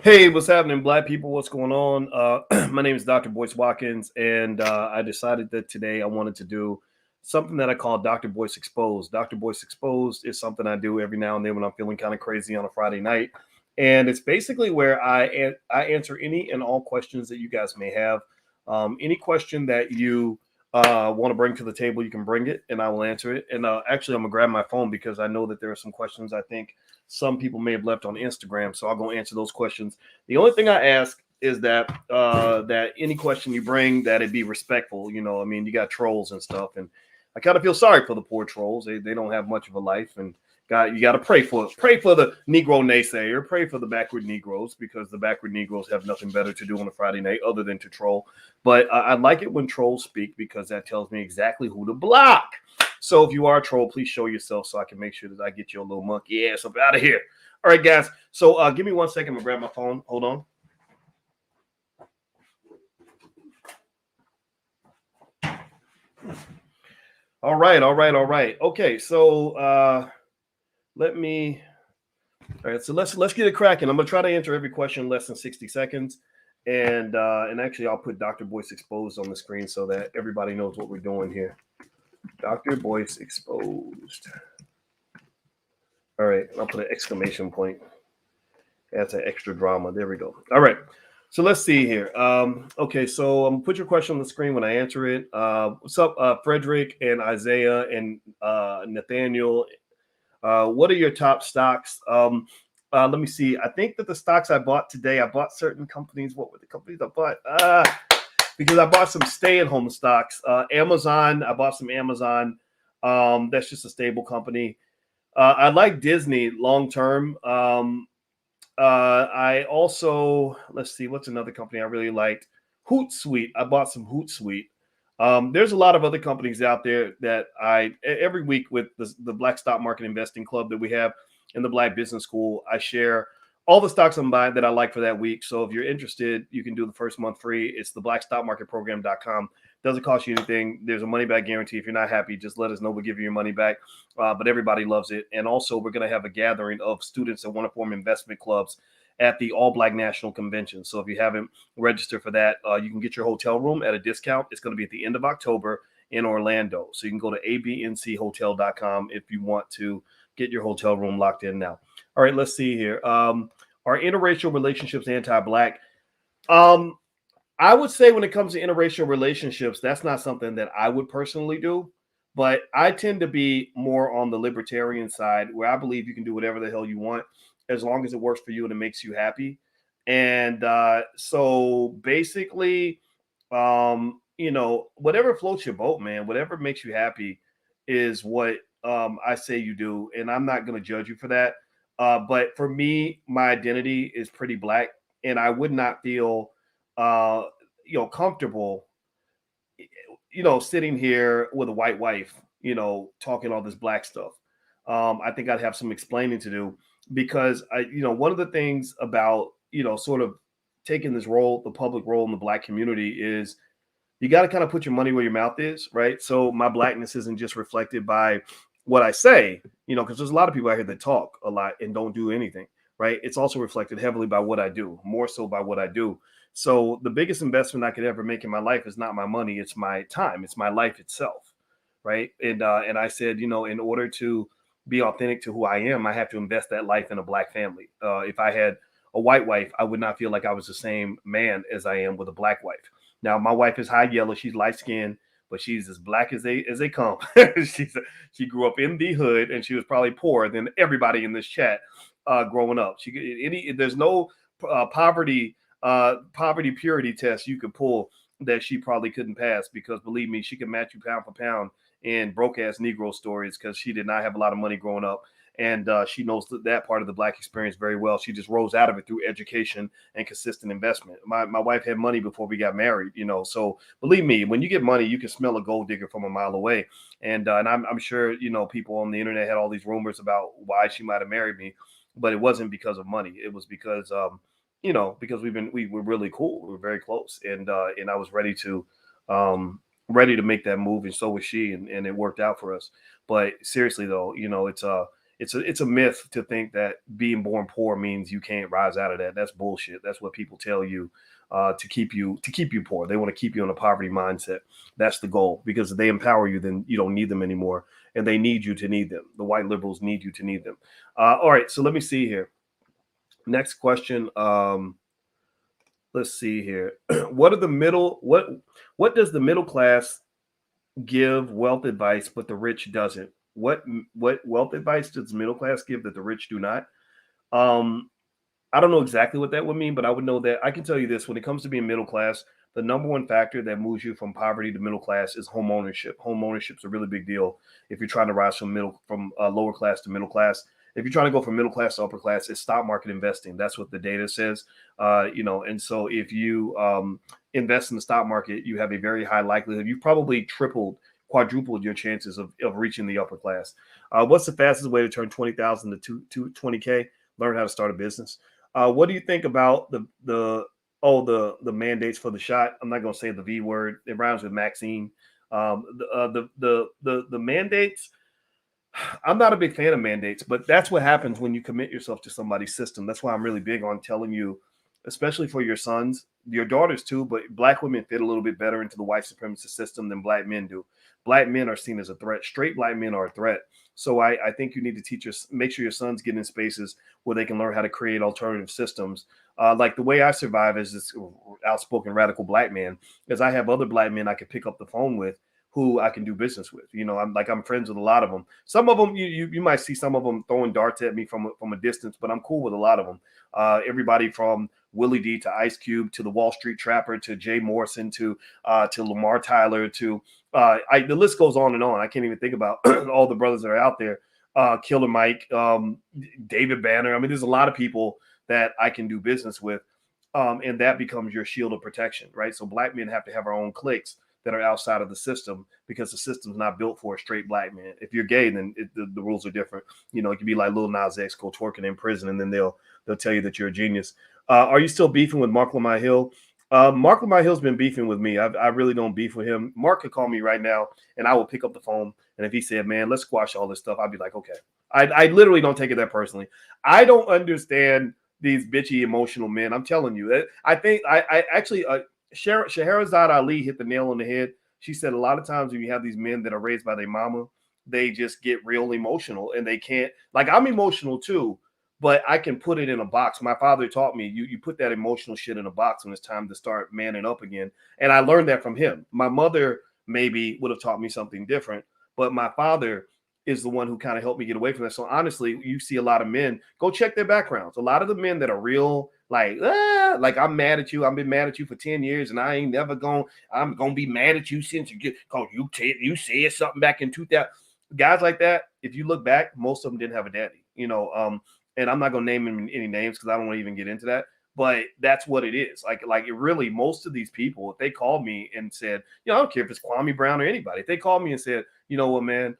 Hey, what's happening, Black people? What's going on? My name is Dr. Boyce Watkins, and I decided that today I wanted to do something that I call Dr. Boyce Exposed. Dr. Boyce Exposed is something I do every now and then when I'm feeling kind of crazy on a Friday night, and it's basically where I answer any and all questions that you guys may have. Any question that you want to bring to the table, you can bring it, and I will answer it. And actually, I'm gonna grab my phone because I know that there are some questions I think some people may have left on Instagram, so I'll go answer those questions. The only thing I ask is that any question you bring, that it be respectful. You know, I mean, you got trolls and stuff, and I kind of feel sorry for the poor trolls. They don't have much of a life, and you got to pray for the Negro naysayer, pray for the backward Negroes, because the backward Negroes have nothing better to do on a Friday night other than to troll. But I like it when trolls speak because that tells me exactly who to block. So if you are a troll, please show yourself so I can make sure that I get your little monkey ass up out of here. All right, guys. So give me 1 second. I'm gonna grab my phone. Hold on. All right. Okay, so let me. All right, so let's get it cracking. I'm gonna try to answer every question in less than 60 seconds, and actually I'll put Dr. Boyce Exposed on the screen so that everybody knows what we're doing here. Dr. Boyce Exposed. All right, I'll put an exclamation point. That's an extra drama. There we go. All right. So let's see here. Okay, so I'm gonna put your question on the screen when I answer it. What's up, Frederick and Isaiah and Nathaniel? What are your top stocks? Let me see. I think that the stocks I bought today, I bought certain companies. What were the companies I bought? Because I bought some stay-at-home stocks. Amazon. I bought some Amazon. That's just a stable company. I like Disney long term. I also, let's see, what's another company I really liked? Hootsuite. I bought some Hootsuite. There's a lot of other companies out there that every week with the Black Stock Market Investing Club that we have in the Black Business School, I share all the stocks I'm buying that I like for that week. So if you're interested, you can do the first month free. It's the blackstockmarketprogram.com. Doesn't cost you anything. There's a money back guarantee. If you're not happy, just let us know. We'll give you your money back. But everybody loves it. And also, we're going to have a gathering of students that want to form investment clubs at the All Black National Convention. So if you haven't registered for that, you can get your hotel room at a discount. It's going to be at the end of October in Orlando. So you can go to abnchotel.com if you want to get your hotel room locked in now. All right, let's see here. Are interracial relationships anti-Black? I would say when it comes to interracial relationships, that's not something that I would personally do. But I tend to be more on the libertarian side, where I believe you can do whatever the hell you want as long as it works for you and it makes you happy. And so basically, whatever floats your boat, man, whatever makes you happy is what I say you do. And I'm not going to judge you for that. But for me, my identity is pretty Black, and I would not feel, comfortable, sitting here with a white wife, talking all this Black stuff. I think I'd have some explaining to do because one of the things about, sort of taking this role, the public role in the Black community is you got to kind of put your money where your mouth is, right? So my Blackness isn't just reflected by what I say, because there's a lot of people out here that talk a lot and don't do anything, right? It's also reflected heavily by what I do, more so by what I do. So the biggest investment I could ever make in my life is not my money, it's my time, it's my life itself, right? And I said, in order to be authentic to who I am, I have to invest that life in a Black family. If I had a white wife, I would not feel like I was the same man as I am with a Black wife. Now, my wife is high yellow, she's light skinned, but she's as Black as they come. She grew up in the hood, and she was probably poorer than everybody in this chat growing up. There's no poverty purity test you could pull that she probably couldn't pass, because believe me, she can match you pound for pound in broke ass Negro stories, because she did not have a lot of money growing up. And she knows that part of the Black experience very well. She just rose out of it through education and consistent investment. My wife had money before we got married, so believe me, when you get money, you can smell a gold digger from a mile away. And I'm sure, people on the internet had all these rumors about why she might have married me, but it wasn't because of money. It was because, because we were really cool. We were very close. And I was ready to make that move. And so was she. And it worked out for us. But seriously, though, it's a myth to think that being born poor means you can't rise out of that. That's bullshit. That's what people tell you to keep you poor. They want to keep you in a poverty mindset. That's the goal, because if they empower you, then you don't need them anymore, and they need you to need them. The white liberals need you to need them. All right, so let me see here. Next question. Let's see here. What does the middle class give wealth advice, but the rich doesn't? What wealth advice does the middle class give that the rich do not? I don't know exactly what that would mean, but I would know that I can tell you this: when it comes to being middle class, the number one factor that moves you from poverty to middle class is home ownership. Home ownership is a really big deal if you're trying to rise from lower class to middle class. If you're trying to go from middle class to upper class, it's stock market investing. That's what the data says. And so if you invest in the stock market, you have a very high likelihood. You've probably quadrupled your chances of reaching the upper class. What's the fastest way to turn 20,000 to 20K? Learn how to start a business. What do you think about the mandates for the shot? I'm not going to say the V word. It rhymes with Maxine. The mandates. I'm not a big fan of mandates, but that's what happens when you commit yourself to somebody's system. That's why I'm really big on telling you, especially for your sons, your daughters too, but black women fit a little bit better into the white supremacist system than black men do. Black men are seen as a threat. Straight black men are a threat. So I think you need to make sure your sons get in spaces where they can learn how to create alternative systems. Like the way I survive as this outspoken radical black man is I have other black men I can pick up the phone with who I can do business with. I'm friends with a lot of them. Some of them, you might see some of them throwing darts at me from a distance, but I'm cool with a lot of them. Everybody from Willie D to Ice Cube to the Wall Street Trapper to Jay Morrison to Lamar Tyler to the list goes on and on. I can't even think about all the brothers that are out there. Killer Mike, David Banner. I mean, there's a lot of people that I can do business with, and that becomes your shield of protection, right? So black men have to have our own cliques that are outside of the system, because the system's not built for a straight black man. If you're gay, then the rules are different. It could be like Lil Nas X go twerking in prison, and then they'll tell you that you're a genius. Are you still beefing with Mark Lamar Hill? Mark Lamar Hill's been beefing with me. I really don't beef with him. Mark could call me right now, and I will pick up the phone. And if he said, "Man, let's squash all this stuff," I'd be like, "Okay." I literally don't take it that personally. I don't understand these bitchy emotional men. I'm telling you. I think I actually. Scheherazade Ali hit the nail on the head. She said a lot of times when you have these men that are raised by their mama, they just get real emotional, and they can't. Like, I'm emotional too, but I can put it in a box. My father taught me you put that emotional shit in a box when it's time to start manning up again. And I learned that from him. My mother maybe would have taught me something different, but my father is the one who kind of helped me get away from that. So honestly, you see a lot of men, go check their backgrounds. A lot of the men that are real, like I'm mad at you. I've been mad at you for 10 years and I ain't never I'm going to be mad at you since you said something back in 2000. Guys like that, if you look back, most of them didn't have a daddy, and I'm not going to name any names because I don't want to even get into that. But that's what it is. Like it really, most of these people, if they called me and said, I don't care if it's Kwame Brown or anybody, if they called me and said, you know what, man,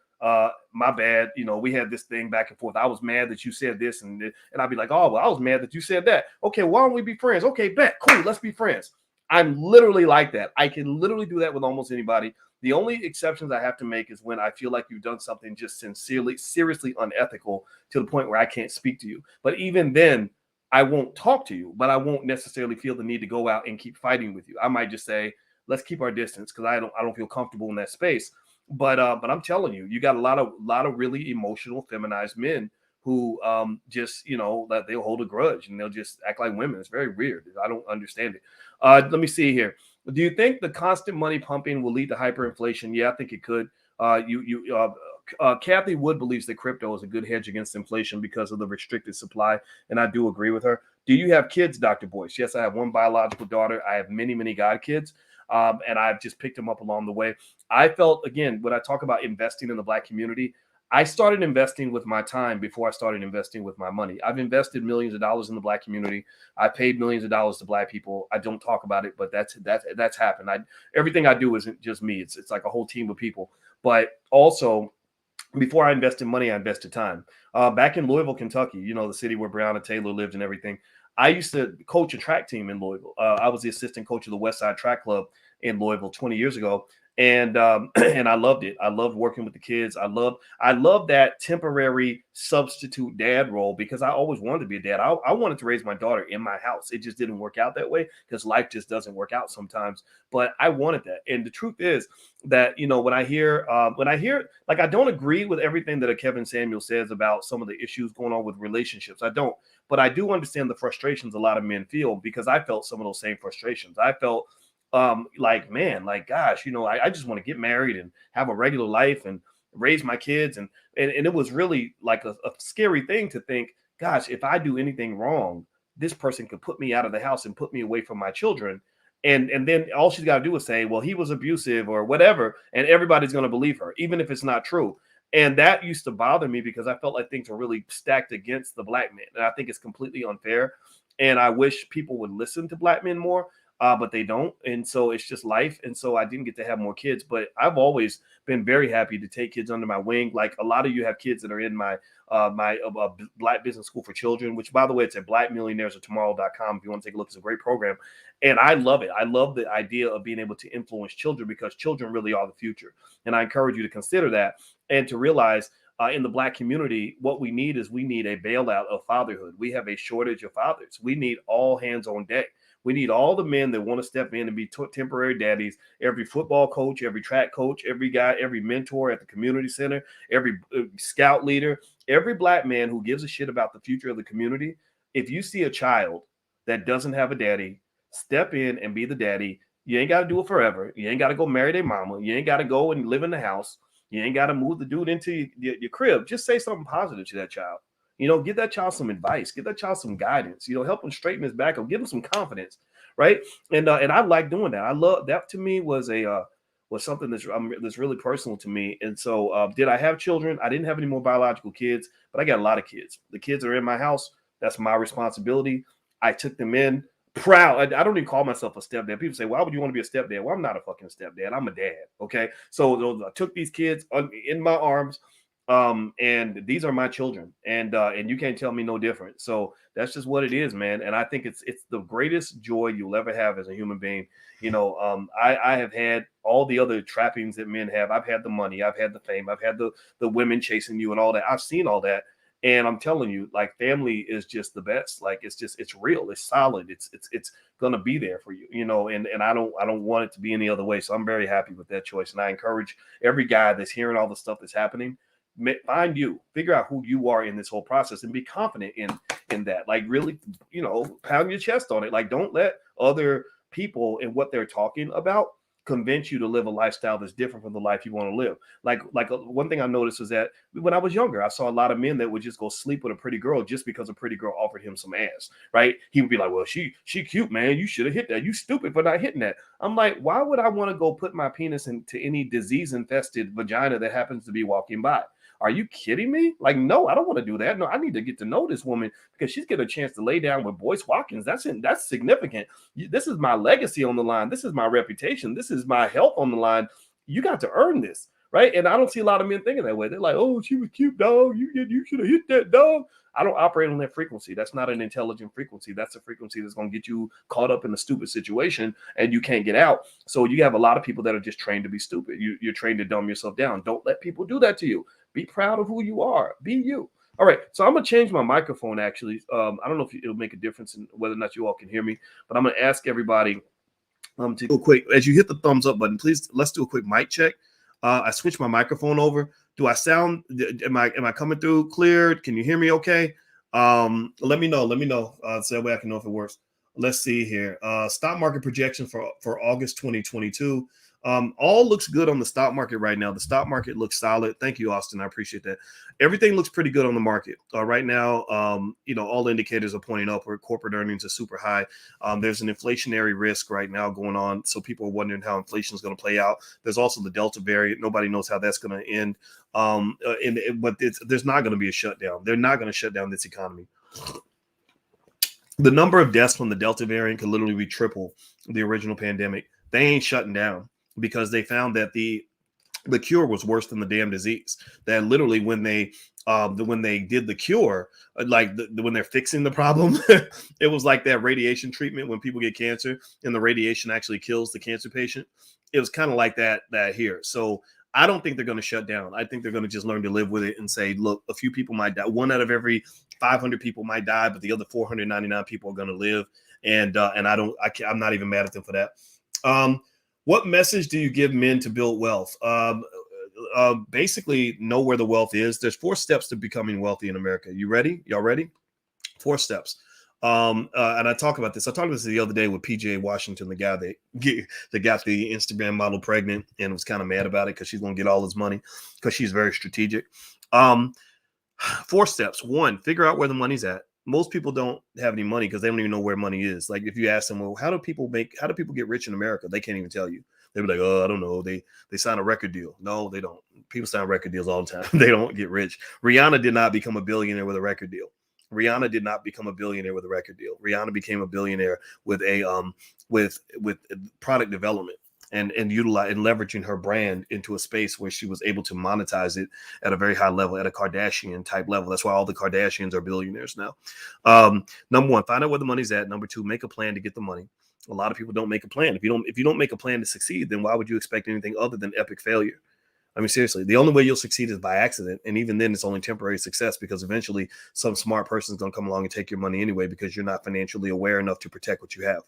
my bad. We had this thing back and forth. I was mad that you said this, and I'd be like, oh, well, I was mad that you said that. Okay, why don't we be friends? Okay, bet, cool, let's be friends. I'm literally like that. I can literally do that with almost anybody. The only exceptions I have to make is when I feel like you've done something just seriously unethical to the point where I can't speak to you. But even then, I won't talk to you, but I won't necessarily feel the need to go out and keep fighting with you. I might just say, let's keep our distance because I don't feel comfortable in that space. But I'm telling you, you got a lot of really emotional, feminized men who just that they'll hold a grudge and they'll just act like women. It's very weird. I don't understand it. Let me see here. Do you think the constant money pumping will lead to hyperinflation? Yeah, I think it could. Kathy Wood believes that crypto is a good hedge against inflation because of the restricted supply, and I do agree with her. Do you have kids, Dr. Boyce? Yes, I have one biological daughter. I have many, many godkids. And I've just picked them up along the way. I felt, again, when I talk about investing in the Black community, I started investing with my time before I started investing with my money. I've invested millions of dollars in the Black community. I paid millions of dollars to Black people. I don't talk about it, but that's happened. Everything I do isn't just me. It's like a whole team of people. But also, before I invested money, I invested time. Back in Louisville, Kentucky, the city where Breonna Taylor lived and everything, I used to coach a track team in Louisville. I was the assistant coach of the West Side Track Club in Louisville 20 years ago. And and I loved it. I loved working with the kids. I love that temporary substitute dad role because I always wanted to be a dad. I wanted to raise my daughter in my house. It just didn't work out that way because life just doesn't work out sometimes. But I wanted that. And the truth is that, you know, when I hear like, I don't agree with everything that a Kevin Samuel says about some of the issues going on with relationships. I don't, but I do understand the frustrations a lot of men feel because I felt some of those same frustrations. I felt like, man, like, gosh, you know, I just want to get married and have a regular life and raise my kids. And it was really like a scary thing to think, gosh, if I do anything wrong, this person could put me out of the house and put me away from my children. And then all she's got to do is say, well, he was abusive or whatever, and everybody's going to believe her, even if it's not true. And that used to bother me because I felt like things were really stacked against the black man. And I think it's completely unfair. And I wish people would listen to black men more, but they don't. And so it's just life. And so I didn't get to have more kids, but I've always been very happy to take kids under my wing. Like a lot of you have kids that are in my Black Business School for Children, which, by the way, it's at blackmillionairesoftomorrow.com. If you want to take a look, it's a great program. And I love it. I love the idea of being able to influence children because children really are the future. And I encourage you to consider that and to realize in the black community, what we need is we need a bailout of fatherhood. We have a shortage of fathers. We need all hands on deck. We need all the men that want to step in and be temporary daddies. Every football coach, every track coach, every guy, every mentor at the community center, every scout leader, every black man who gives a shit about the future of the community. If you see a child that doesn't have a daddy, step in and be the daddy. You ain't got to do it forever. You ain't got to go marry their mama. You ain't got to go and live in the house. You ain't got to move the dude into your crib. Just say something positive to that child. You know, give that child some advice, give that child some guidance, you know, help him straighten his back up, give him some confidence. Right. And I like doing that. I love that. To me was something that's really personal to me. And so did I have children? I didn't have any more biological kids, but I got a lot of kids. The kids are in my house. That's my responsibility. I took them in proud. I don't even call myself a stepdad. People say, why would you want to be a stepdad? Well, I'm not a fucking stepdad. I'm a dad. Okay. So I took these kids in my arms. And these are my children, and you can't tell me no different. So that's just what it is, man. And I think it's the greatest joy you'll ever have as a human being. You know, I have had all the other trappings that men have. I've had the money, I've had the fame, I've had the women chasing you and all that. I've seen all that. And I'm telling you, like, family is just the best. Like, it's real, it's solid, it's gonna be there for you, you know. And I don't want it to be any other way. So I'm very happy with that choice. And I encourage every guy that's hearing all the stuff that's happening, find you, figure out who you are in this whole process and be confident in that. Like, really, you know, pound your chest on it. Like, don't let other people and what they're talking about convince you to live a lifestyle that's different from the life you want to live. Like one thing I noticed was that when I was younger, I saw a lot of men that would just go sleep with a pretty girl just because a pretty girl offered him some ass, right? He would be like, well, she cute, man. You should have hit that. You stupid for not hitting that. I'm like, why would I want to go put my penis into any disease-infested vagina that happens to be walking by? Are you kidding me? Like, no, I don't want to do that. No, I need to get to know this woman because she's getting a chance to lay down with Boyce Watkins. That's significant. This is my legacy on the line. This is my reputation. This is my health on the line. You got to earn this, right? And I don't see a lot of men thinking that way. They're like, oh, she was cute, dog. You should have hit that, dog. I don't operate on that frequency. That's not an intelligent frequency. That's a frequency that's going to get you caught up in a stupid situation and you can't get out. So you have a lot of people that are just trained to be stupid. You're trained to dumb yourself down. Don't let people do that to you. Be proud of who you are. Be you. All right. So I'm going to change my microphone, actually. I don't know if it'll make a difference in whether or not you all can hear me, but I'm going to ask everybody to do a quick, as you hit the thumbs up button, please, let's do a quick mic check. I switched my microphone over. Do I sound, am I coming through clear? Can you hear me okay? Let me know. So that way I can know if it works. Let's see here. Stock market projection for August 2022. All looks good on the stock market right now. The stock market looks solid. Thank you, Austin. I appreciate that. Everything looks pretty good on the market right now. You know, all indicators are pointing upward. Corporate earnings are super high. There's an inflationary risk right now going on. So people are wondering how inflation is going to play out. There's also the Delta variant. Nobody knows how that's going to end. But there's not going to be a shutdown. They're not going to shut down this economy. The number of deaths from the Delta variant could literally be triple the original pandemic. They ain't shutting down, because they found that the the cure was worse than the damn disease. That literally when they did the cure, when they're fixing the problem, it was like that radiation treatment when people get cancer and the radiation actually kills the cancer patient. It was kind of like that here. So I don't think they're going to shut down. I think they're going to just learn to live with it and say, look, a few people might die. 1 out of every 500 people might die, but the other 499 people are going to live. And I'm not even mad at them for that. What message do you give men to build wealth? Basically, know where the wealth is. There's 4 steps to becoming wealthy in America. You ready? Y'all ready? 4 steps. And I talked about this the other day with PJ Washington, the guy that got the Instagram model pregnant and was kind of mad about it because she's going to get all his money because she's very strategic. 4 steps. 1, figure out where the money's at. Most people don't have any money because they don't even know where money is. Like if you ask them, well, how do people get rich in America? They can't even tell you. They'll be like, oh, I don't know. They sign a record deal. No, they don't. People sign record deals all the time. They don't get rich. Rihanna did not become a billionaire with a record deal. Rihanna did not become a billionaire with a record deal. Rihanna became a billionaire with a with product development and leveraging her brand into a space where she was able to monetize it at a very high level, at a Kardashian type level. That's why all the Kardashians are billionaires now. Number 1, find out where the money's at. Number 2, make a plan to get the money. A lot of people don't make a plan. If you don't make a plan to succeed, then why would you expect anything other than epic failure? I mean, seriously, the only way you'll succeed is by accident. And even then, it's only temporary success because eventually some smart person's going to come along and take your money anyway because you're not financially aware enough to protect what you have,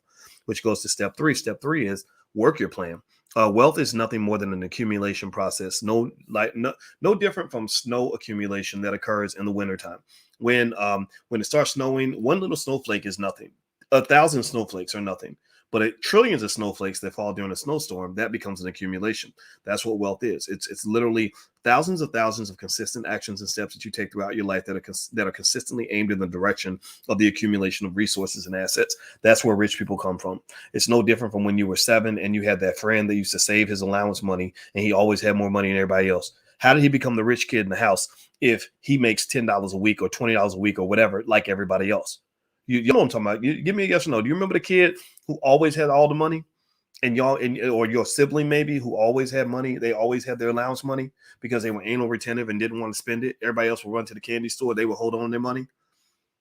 which goes to step 3. Step 3 is work your plan. Wealth is nothing more than an accumulation process. No different from snow accumulation that occurs in the wintertime. When it starts snowing, 1 little snowflake is nothing. 1,000 snowflakes are nothing. But trillions of snowflakes that fall during a snowstorm, that becomes an accumulation. That's what wealth is. It's literally thousands of consistent actions and steps that you take throughout your life that are consistently aimed in the direction of the accumulation of resources and assets. That's where rich people come from. It's no different from when you were 7 and you had that friend that used to save his allowance money and he always had more money than everybody else. How did he become the rich kid in the house if he makes $10 a week or $20 a week or whatever, like everybody else? You know what I'm talking about. Give me a yes or no. Do you remember the kid who always had all the money or your sibling maybe who always had money? They always had their allowance money because they were anal retentive and didn't want to spend it. Everybody else would run to the candy store. They would hold on to their money.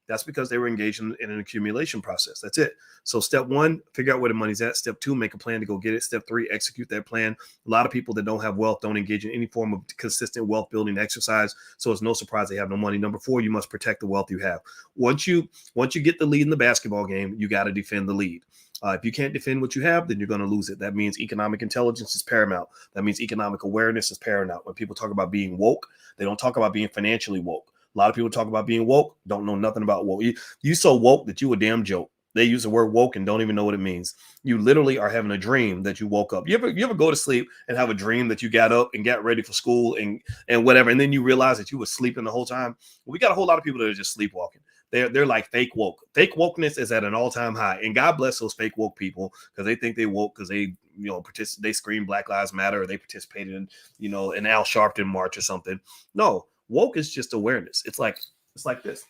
That's because they were engaged in an accumulation process. That's it. So step 1, figure out where the money's at. Step 2, make a plan to go get it. Step 3, execute that plan. A lot of people that don't have wealth don't engage in any form of consistent wealth building exercise. So it's no surprise they have no money. Number 4, you must protect the wealth you have. Once you get the lead in the basketball game, you got to defend the lead. If you can't defend what you have, then you're going to lose it. That means economic intelligence is paramount. That means economic awareness is paramount. When people talk about being woke, they don't talk about being financially woke. A lot of people talk about being woke, don't know nothing about woke. You so woke that you a damn joke. They use the word woke and don't even know what it means. You literally are having a dream that you woke up. You ever go to sleep and have a dream that you got up and got ready for school and whatever, and then you realize that you were sleeping the whole time? Well, we got a whole lot of people that are just sleepwalking. They're like fake woke. Fake wokeness is at an all-time high. And God bless those fake woke people because they think they woke because they they scream Black Lives Matter or they participated in an Al Sharpton march or something. No. Woke is just awareness. It's like this.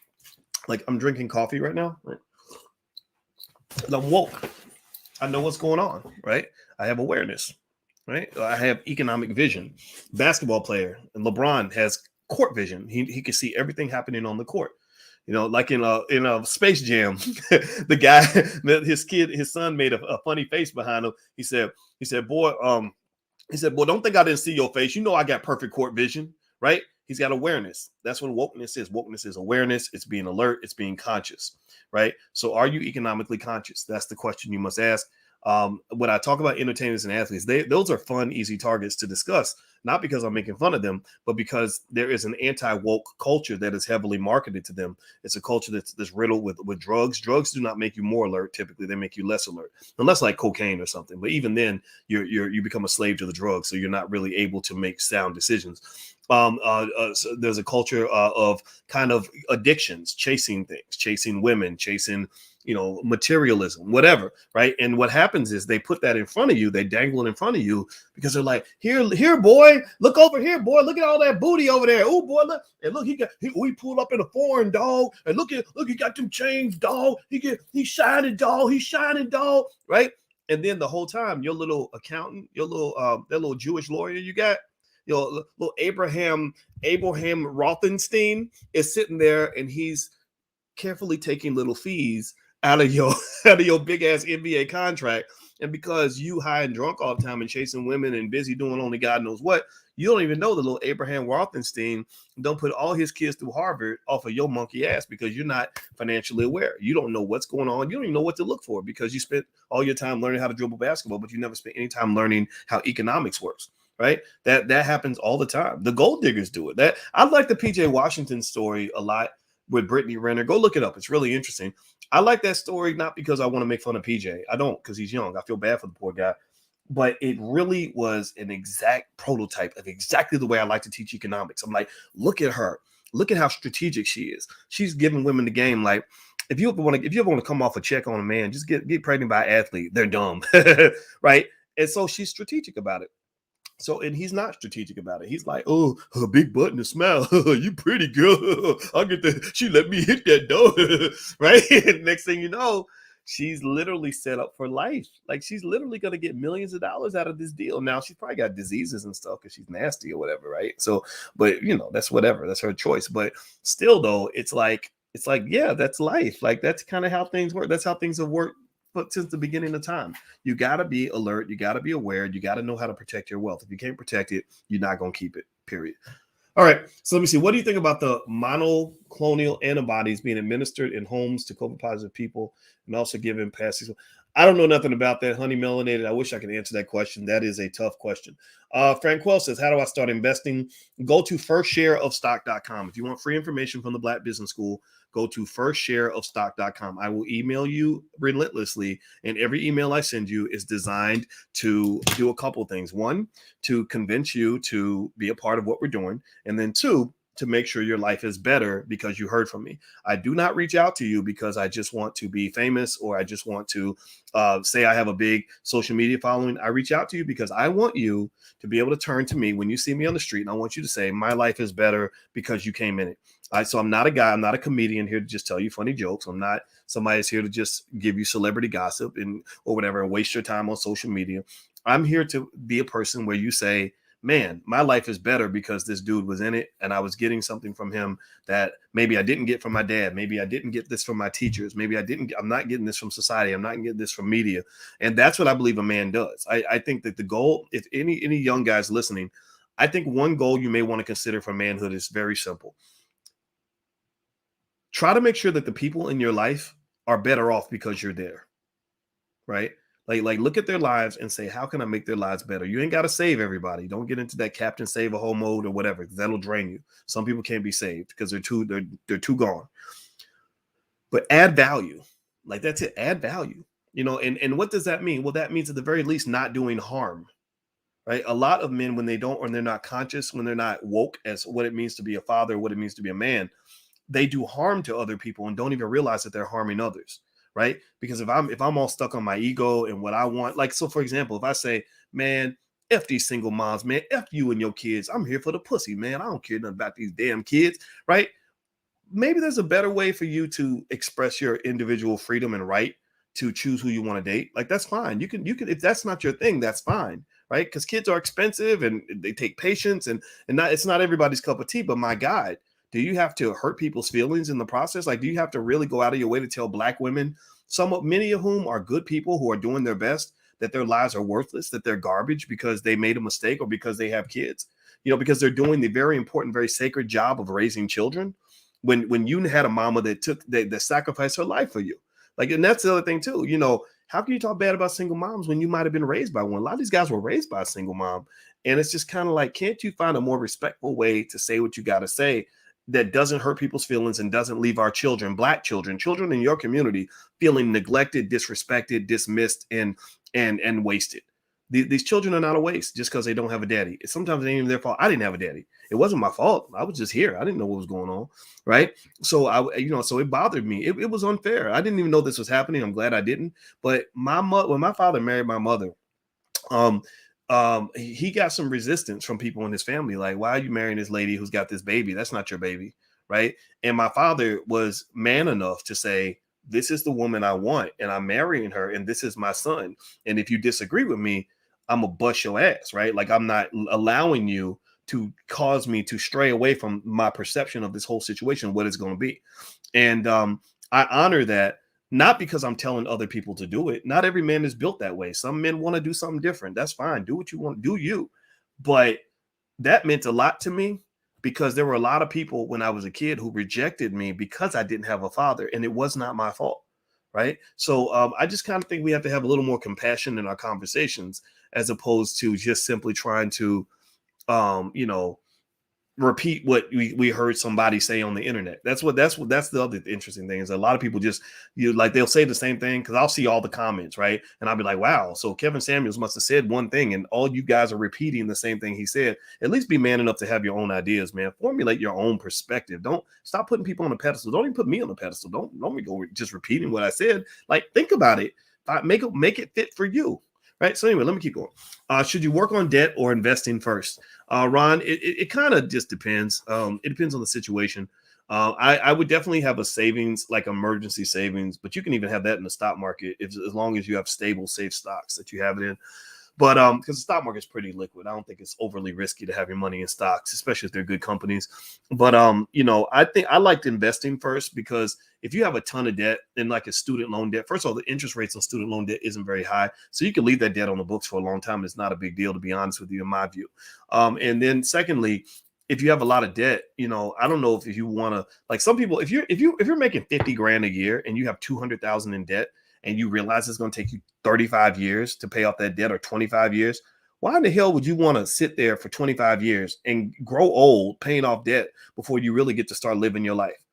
Like I'm drinking coffee right now. Right? I'm woke. I know what's going on, right? I have awareness, right? I have economic vision. Basketball player, and LeBron has court vision. He can see everything happening on the court. Like in a Space Jam, the guy, his son made a funny face behind him. He said, boy, don't think I didn't see your face. I got perfect court vision, right? He's got awareness. That's what wokeness is. Wokeness is awareness. It's being alert. It's being conscious, right? So are you economically conscious? That's the question you must ask. When I talk about entertainers and athletes, those are fun, easy targets to discuss, not because I'm making fun of them, but because there is an anti-woke culture that is heavily marketed to them. It's a culture that's riddled with drugs. Drugs do not make you more alert. Typically, they make you less alert, unless like cocaine or something. But even then, you become a slave to the drug, so you're not really able to make sound decisions. So there's a culture of kind of addictions, chasing things, chasing women, chasing materialism, whatever, right? And what happens is they put that in front of you, they dangle it in front of you because they're like, here, boy, look over here, boy, look at all that booty over there. Oh, boy, look, and look, we pulled up in a foreign, dog, and look, he got them chains, dog. He shining, dog, right? And then the whole time, your little accountant, your little that little Jewish lawyer you got, little Abraham Rothenstein is sitting there and he's carefully taking little fees out of your out of your big ass NBA contract. And because you high and drunk all the time and chasing women and busy doing only God knows what, you don't even know the little Abraham Rothenstein don't put all his kids through Harvard off of your monkey ass because you're not financially aware. You don't know what's going on. You don't even know what to look for because you spent all your time learning how to dribble basketball, but you never spent any time learning how economics works. Right? That happens all the time. The gold diggers do it. That I like the PJ Washington story a lot with Brittany Renner. Go look it up. It's really interesting. I like that story not because I want to make fun of PJ. I don't, because he's young. I feel bad for the poor guy. But it really was an exact prototype of exactly the way I like to teach economics. I'm like, look at her. Look at how strategic she is. She's giving women the game. Like, if you ever want to come off a check on a man, just get pregnant by an athlete. They're dumb, right? And so she's strategic about it. So, and he's not strategic about it. He's like, oh, her big butt and a smile. You pretty girl. I'll get the, she let me hit that door. Right? Next thing you know, she's literally set up for life. Like she's literally going to get millions of dollars out of this deal. Now she's probably got diseases and stuff because she's nasty or whatever. Right. So, but that's whatever. That's her choice. But still though, it's like, yeah, that's life. Like that's kind of how things work. That's how things have worked. But since the beginning of time, you got to be alert. You got to be aware. You got to know how to protect your wealth. If you can't protect it, you're not going to keep it, period. All right. So let me see. What do you think about the monoclonal antibodies being administered in homes to COVID positive people and also given passes? I don't know nothing about that. Honey melanated. I wish I could answer that question. That is a tough question. Franquel says, how do I start investing? Go to firstshareofstock.com. If you want free information from the Black Business School, go to firstshareofstock.com. I will email you relentlessly, and every email I send you is designed to do a couple of things. One, to convince you to be a part of what we're doing, and then two, to make sure your life is better because you heard from me. I do not reach out to you because I just want to be famous or I just want to say I have a big social media following. I reach out to you because I want you to be able to turn to me when you see me on the street, and I want you to say, my life is better because you came in it. So I'm not a guy, I'm not a comedian here to just tell you funny jokes. I'm not somebody that's here to just give you celebrity gossip or whatever and waste your time on social media. I'm here to be a person where you say, man, my life is better because this dude was in it and I was getting something from him that maybe I didn't get from my dad. Maybe I didn't get this from my teachers. Maybe I'm not getting this from society. I'm not getting this from media. And that's what I believe a man does. I think that the goal, if any young guys listening, I think one goal you may want to consider for manhood is very simple. Try to make sure that the people in your life are better off because you're there, right? Like look at their lives and say, how can I make their lives better? You ain't got to save everybody. Don't get into that Captain Save a Whole mode or whatever. That'll drain you. Some people can't be saved because they're too gone. But add value. Like that's it. Add value. And what does that mean? Well, that means at the very least not doing harm. Right? A lot of men, when they're not conscious, when they're not woke as what it means to be a father, what it means to be a man, they do harm to other people and don't even realize that they're harming others. Right? Because if I'm all stuck on my ego and what I want, like, so for example, if I say, man, F these single moms, man, F you and your kids, I'm here for the pussy, man. I don't care nothing about these damn kids, right? Maybe there's a better way for you to express your individual freedom and right to choose who you want to date. Like, that's fine. You can, if that's not your thing, that's fine. Right? Because kids are expensive and they take patience and it's not everybody's cup of tea, but my God, do you have to hurt people's feelings in the process? Like, do you have to really go out of your way to tell Black women, many of whom are good people who are doing their best, that their lives are worthless, that they're garbage because they made a mistake or because they have kids, because they're doing the very important, very sacred job of raising children when you had a mama that sacrificed her life for you. Like, and that's the other thing too, how can you talk bad about single moms when you might have been raised by one? A lot of these guys were raised by a single mom. And it's just kind of like, can't you find a more respectful way to say what you got to say that doesn't hurt people's feelings and doesn't leave our children, Black children in your community feeling neglected, disrespected, dismissed, and wasted. These children are not a waste just because they don't have a daddy. Sometimes it ain't even their fault. I didn't have a daddy. It wasn't my fault. I was just here. I didn't know what was going on. Right. So so it bothered me. It was unfair. I didn't even know this was happening. I'm glad I didn't. But when my father married my mother, he got some resistance from people in his family. Like, why are you marrying this lady who's got this baby? That's not your baby. Right. And my father was man enough to say, this is the woman I want and I'm marrying her and this is my son. And if you disagree with me, I'm gonna bust your ass. Right. Like, I'm not allowing you cause me to stray away from my perception of this whole situation, what it's going to be. And I honor that, not because I'm telling other people to do it. Not every man is built that way. Some men want to do something different. That's fine. Do what you want. Do you. But that meant a lot to me, because there were a lot of people when I was a kid who rejected me because I didn't have a father, and it was not my fault. Right. So I just kind of think we have to have a little more compassion in our conversations, as opposed to just simply trying to, repeat what we heard somebody say on the internet. That's the other interesting thing, is a lot of people just, they'll say the same thing, because I'll see all the comments, right? And I'll be like, wow, so Kevin Samuels must have said one thing and all you guys are repeating the same thing he said. At least be man enough to have your own ideas, man. Formulate your own perspective. Don't stop putting people on a pedestal. Don't even put me on a pedestal. Don't go just repeating what I said. Like, think about it. Make it fit for you. Right. So anyway, let me keep going. Should you work on debt or investing first? Ron, it kind of just depends. It depends on the situation. I would definitely have a savings, like emergency savings, but you can even have that in the stock market as long as you have stable, safe stocks that you have it in. But because the stock market is pretty liquid, I don't think it's overly risky to have your money in stocks, especially if they're good companies. But I think I liked investing first, because if you have a ton of debt and like a student loan debt, first of all, the interest rates on student loan debt isn't very high, so you can leave that debt on the books for a long time. It's not a big deal, to be honest with you, in my view. And then secondly, if you have a lot of debt, I don't know if you want to, like some people, if you're making 50 grand a year and you have 200,000 in debt, and you realize it's going to take you 35 years to pay off that debt, or 25 years, why in the hell would you want to sit there for 25 years and grow old paying off debt before you really get to start living your life?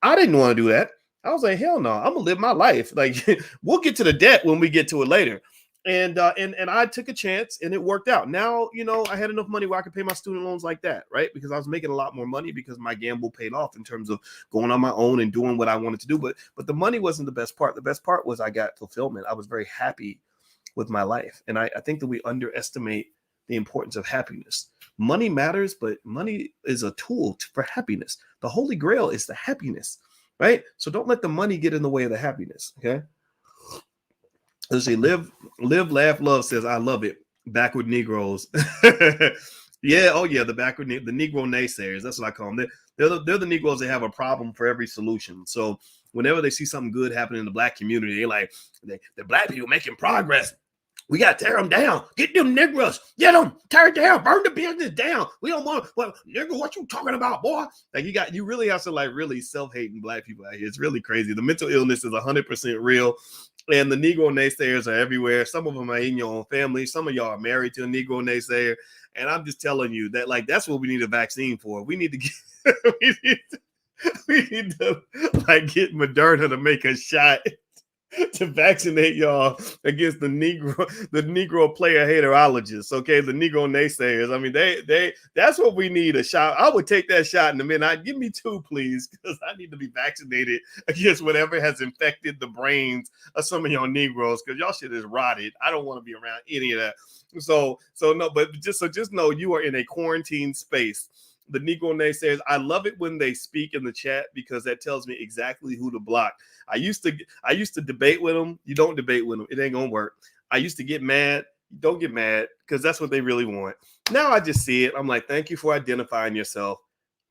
I didn't want to do that. I was like, hell no, I'm gonna live my life. Like, we'll get to the debt when we get to it later. And I took a chance, and it worked out. Now, I had enough money where I could pay my student loans like that, right? Because I was making a lot more money, because my gamble paid off in terms of going on my own and doing what I wanted to do. But the money wasn't the best part. The best part was I got fulfillment. I was very happy with my life. And I think that we underestimate the importance of happiness. Money matters, but money is a tool for happiness. The Holy Grail is the happiness, right? So don't let the money get in the way of the happiness, okay? Let's see. Live, laugh, love says, I love it. Backward Negroes. Yeah. Oh, yeah. The Negro naysayers. That's what I call them. They're the Negroes that have a problem for every solution. So whenever they see something good happening in the black community, they're like, the black people making progress. We got to tear them down. Get them Negroes. Get them. Tear it down. Burn the business down. We don't want, Negro, what you talking about, boy? Like, you really have to really self-hating black people out here. It's really crazy. The mental illness is 100% real. And the Negro naysayers are everywhere. Some of them are in your own family. Some of y'all are married to a Negro naysayer. And I'm just telling you that, that's what we need a vaccine for. We need to get, we need to get Moderna to make a shot to vaccinate y'all against the Negro player haterologists, okay? The Negro naysayers. I mean, that's what we need, a shot. I would take that shot in a minute. Give me 2, please, because I need to be vaccinated against whatever has infected the brains of some of y'all Negroes, because y'all shit is rotted. I don't want to be around any of that. So no, but just know you are in a quarantine space. The Negro naysayers, I love it when they speak in the chat, because that tells me exactly who to block. I used to debate with them. You don't debate with them. It ain't gonna work. I used to get mad. You don't get mad, because that's what they really want. Now I just see it. I'm like, thank you for identifying yourself.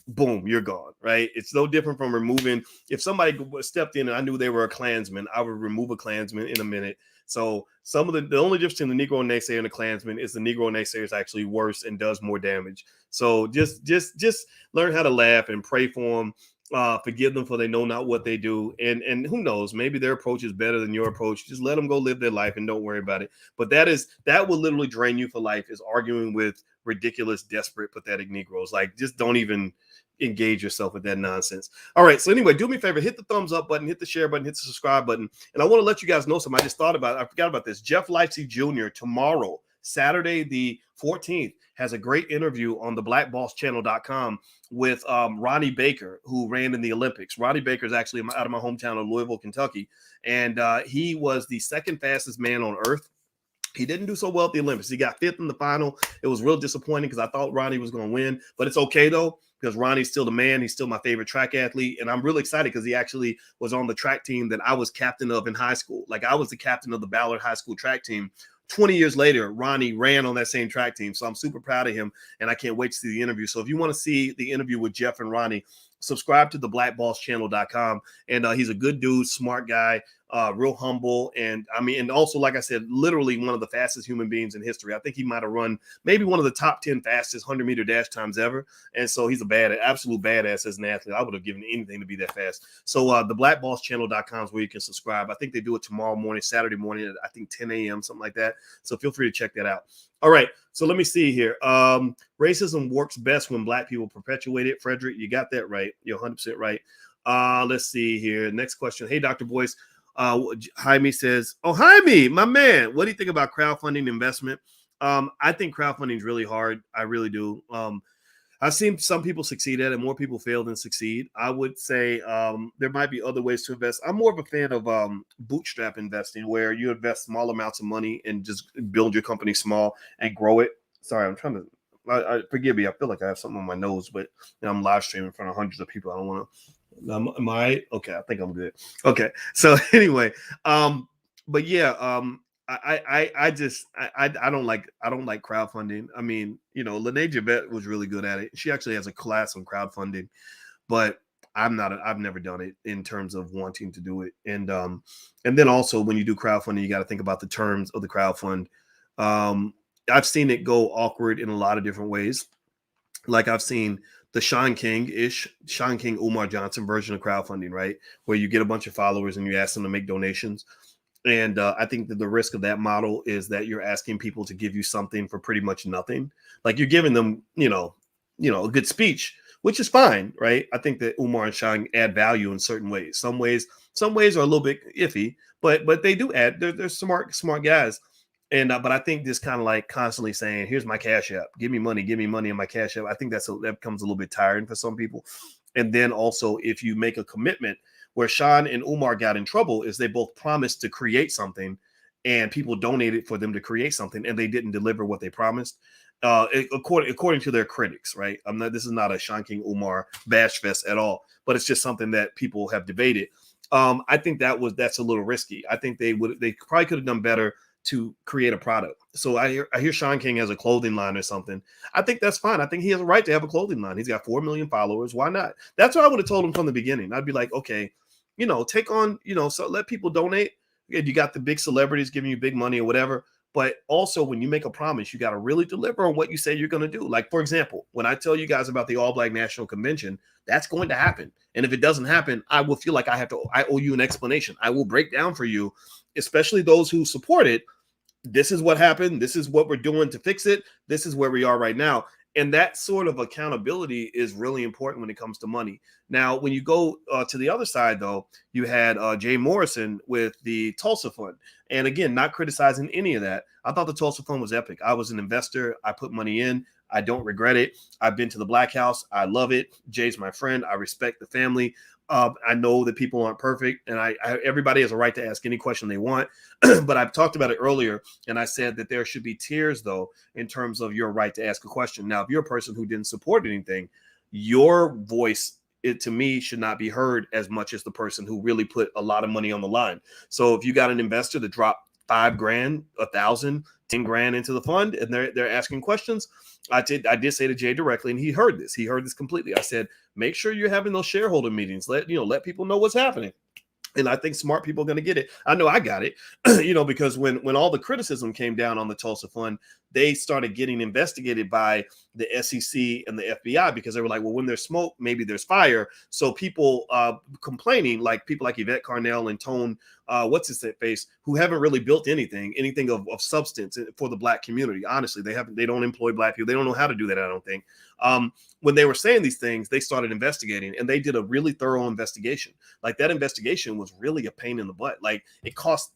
Boom, you're gone, right? It's no different from removing. If somebody stepped in and I knew they were a Klansman, I would remove a Klansman in a minute. So some of the only difference between the Negro naysayer and the Klansman is the Negro naysayer is actually worse and does more damage. So just learn how to laugh and pray for them. Forgive them, for they know not what they do. And who knows, maybe their approach is better than your approach. Just let them go live their life and don't worry about it. But that will literally drain you for life, is arguing with ridiculous, desperate, pathetic Negroes. Like, just don't even engage yourself with that nonsense. All right. So anyway, do me a favor, hit the thumbs up button, hit the share button, hit the subscribe button. And I want to let you guys know something. I forgot about this. Jeff Lightsey Jr. tomorrow, Saturday the 14th, has a great interview on the blackbosschannel.com with Ronnie Baker, who ran in the Olympics. Ronnie Baker is actually out of my hometown of Louisville, Kentucky. And he was the second fastest man on earth. He didn't do so well at the Olympics. He got 5th in the final. It was real disappointing, because I thought Ronnie was going to win, but it's okay though, because Ronnie's still the man. He's still my favorite track athlete. And I'm really excited because he actually was on the track team that I was captain of in high school. Like, I was the captain of the Ballard High School track team 20 years later, Ronnie ran on that same track team. So I'm super proud of him, and I can't wait to see the interview. So if you want to see the interview with Jeff and Ronnie, subscribe to the blackbosschannel.com. And he's a good dude, smart guy, real humble. And I mean, and also, like I said, literally one of the fastest human beings in history. I think he might have run maybe one of the top 10 fastest 100-meter dash times ever. And so he's absolute badass as an athlete. I would have given anything to be that fast. So the blackbosschannel.com is where you can subscribe. I think they do it tomorrow morning, Saturday morning at I think 10 a.m., something like that. So feel free to check that out. All right. So let me see here. Racism works best when Black people perpetuate it. Frederick, you got that right. You're 100% right. Let's see here. Next question. Hey, Dr. Boyce. Jaime says, oh, Jaime, my man, what do you think about crowdfunding investment? I think crowdfunding is really hard. I really do. I've seen some people succeed at it. More people fail than succeed. I would say there might be other ways to invest. I'm more of a fan of bootstrap investing, where you invest small amounts of money and just build your company small and grow it. Sorry, I'm trying to forgive me. I feel like I have something on my nose, but I'm live streaming in front of hundreds of people. I don't want to. Am I okay? I think I'm good. Okay. So anyway, but yeah, I don't like crowdfunding. I mean, Lene Jabet was really good at it. She actually has a class on crowdfunding, but I've never done it in terms of wanting to do it. And then also when you do crowdfunding, you got to think about the terms of the crowdfund. I've seen it go awkward in a lot of different ways. Like I've seen the Sean King Umar Johnson version of crowdfunding, right? Where you get a bunch of followers and you ask them to make donations. And I think that the risk of that model is that you're asking people to give you something for pretty much nothing. Like you're giving them, a good speech, which is fine, right? I think that Umar and Sean add value in certain ways. Some ways are a little bit iffy, but they do add. They're smart guys. And but I think this kind of like constantly saying, "Here's my Cash App, give me money in my Cash App." I think that becomes a little bit tiring for some people. And then also, if you make a commitment, where Sean and Umar got in trouble, is they both promised to create something, and people donated for them to create something, and they didn't deliver what they promised. According to their critics, right? This is not a Sean King Umar bash fest at all, but it's just something that people have debated. I think that's a little risky. I think they probably could have done better to create a product. So I hear Sean King has a clothing line or something. I think that's fine. I think he has a right to have a clothing line. He's got 4 million followers. Why not? That's what I would have told him from the beginning. I'd be like, okay, take on, so let people donate. You got the big celebrities giving you big money or whatever. But also when you make a promise, you got to really deliver on what you say you're going to do. Like, for example, when I tell you guys about the All Black National Convention, that's going to happen. And if it doesn't happen, I will feel like I owe you an explanation. I will break down for you, especially those who support it. This is what happened. This is what we're doing to fix it. This is where we are right now. And that sort of accountability is really important when it comes to money. Now, when you go to the other side, though, you had Jay Morrison with the Tulsa Fund. And again, not criticizing any of that. I thought the Tulsa Fund was epic. I was an investor. I put money in. I don't regret it. I've been to the Black House. I love it. Jay's my friend. I respect the family. I know that people aren't perfect, and everybody has a right to ask any question they want. But I've talked about it earlier, and I said that there should be tiers, though, in terms of your right to ask a question. Now, if you're a person who didn't support anything, your voice, to me, should not be heard as much as the person who really put a lot of money on the line. So if you got an investor that dropped $5,000, $1,000, $10,000 into the fund, and they're asking questions, I did say to Jay directly, and he heard this. He heard this completely. I said, make sure you're having those shareholder meetings. Let people know what's happening. And I think smart people are going to get it. I know I got it, because when all the criticism came down on the Tulsa Fund, they started getting investigated by the SEC and the FBI, because they were like, well, when there's smoke, maybe there's fire. So people complaining, like people like Yvette Carnell and Tone, what's his face, who haven't really built anything of substance for the Black community. Honestly, they don't employ Black people. They don't know how to do that, I don't think. When they were saying these things, they started investigating, and they did a really thorough investigation. Like, that investigation was really a pain in the butt. Like, it cost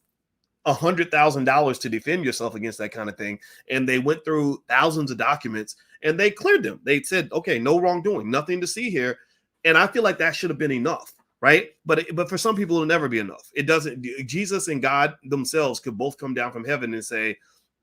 $100,000 to defend yourself against that kind of thing. And they went through thousands of documents and they cleared them. They said, okay, no wrongdoing, nothing to see here. And I feel like that should have been enough, right? But for some people, it'll never be enough. It doesn't. Jesus and God themselves could both come down from heaven and say,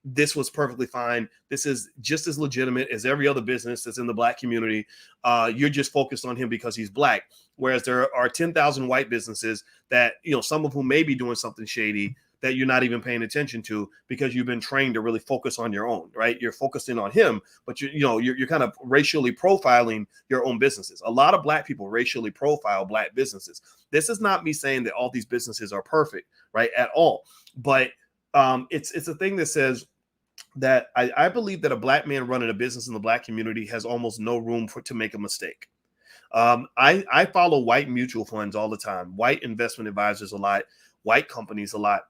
this was perfectly fine. This is just as legitimate as every other business that's in the Black community. You're just focused on him because he's Black. Whereas there are 10,000 white businesses that, some of whom may be doing something shady that you're not even paying attention to because you've been trained to really focus on your own, right? You're focusing on him, but you're kind of racially profiling your own businesses. A lot of Black people racially profile Black businesses. This is not me saying that all these businesses are perfect, right? At all. But it's a thing that says that I believe that a Black man running a business in the Black community has almost no room to make a mistake. I follow white mutual funds all the time, white investment advisors a lot, white companies a lot.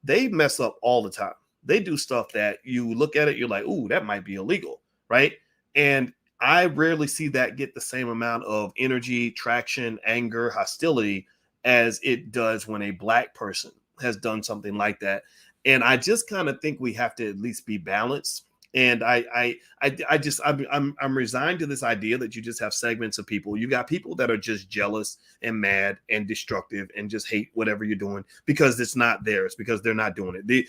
They mess up all the time. They do stuff that you look at it, you're like, ooh, that might be illegal, right? And I rarely see that get the same amount of energy, traction, anger, hostility as it does when a Black person has done something like that. And I just kind of think we have to at least be balanced. And I'm resigned to this idea that you just have segments of people. You got people that are just jealous and mad and destructive and just hate whatever you're doing because it's not theirs, because they're not doing it. The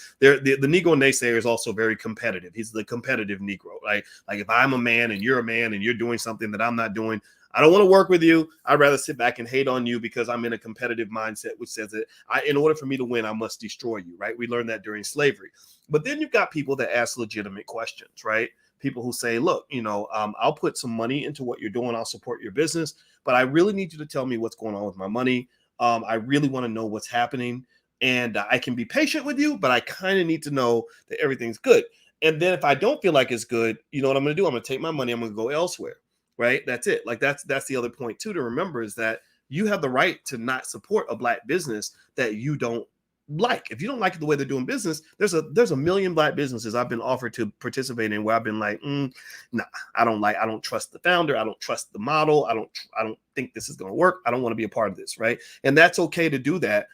Negro naysayer is also very competitive. He's the competitive Negro, right? Like if I'm a man and you're doing something that I'm not doing, I don't want to work with you. I'd rather sit back and hate on you because I'm in a competitive mindset, which says that in order for me to win, I must destroy you, right? We learned that during slavery. But then you've got people that ask legitimate questions, right? People who say, look, I'll put some money into what you're doing. I'll support your business, but I really need you to tell me what's going on with my money. I really want to know what's happening. And I can be patient with you, but I kind of need to know that everything's good. And then if I don't feel like it's good, you know what I'm going to do? I'm going to take my money. I'm going to go elsewhere. Right. That's it. Like that's the other point, too, to remember is that you have the right to not support a Black business that you don't like. If you don't like the way they're doing business, there's a million Black businesses I've been offered to participate in where I've been like, nah, I don't trust the founder. I don't trust the model. I don't think this is going to work. I don't want to be a part of this. Right. And that's OK to do that.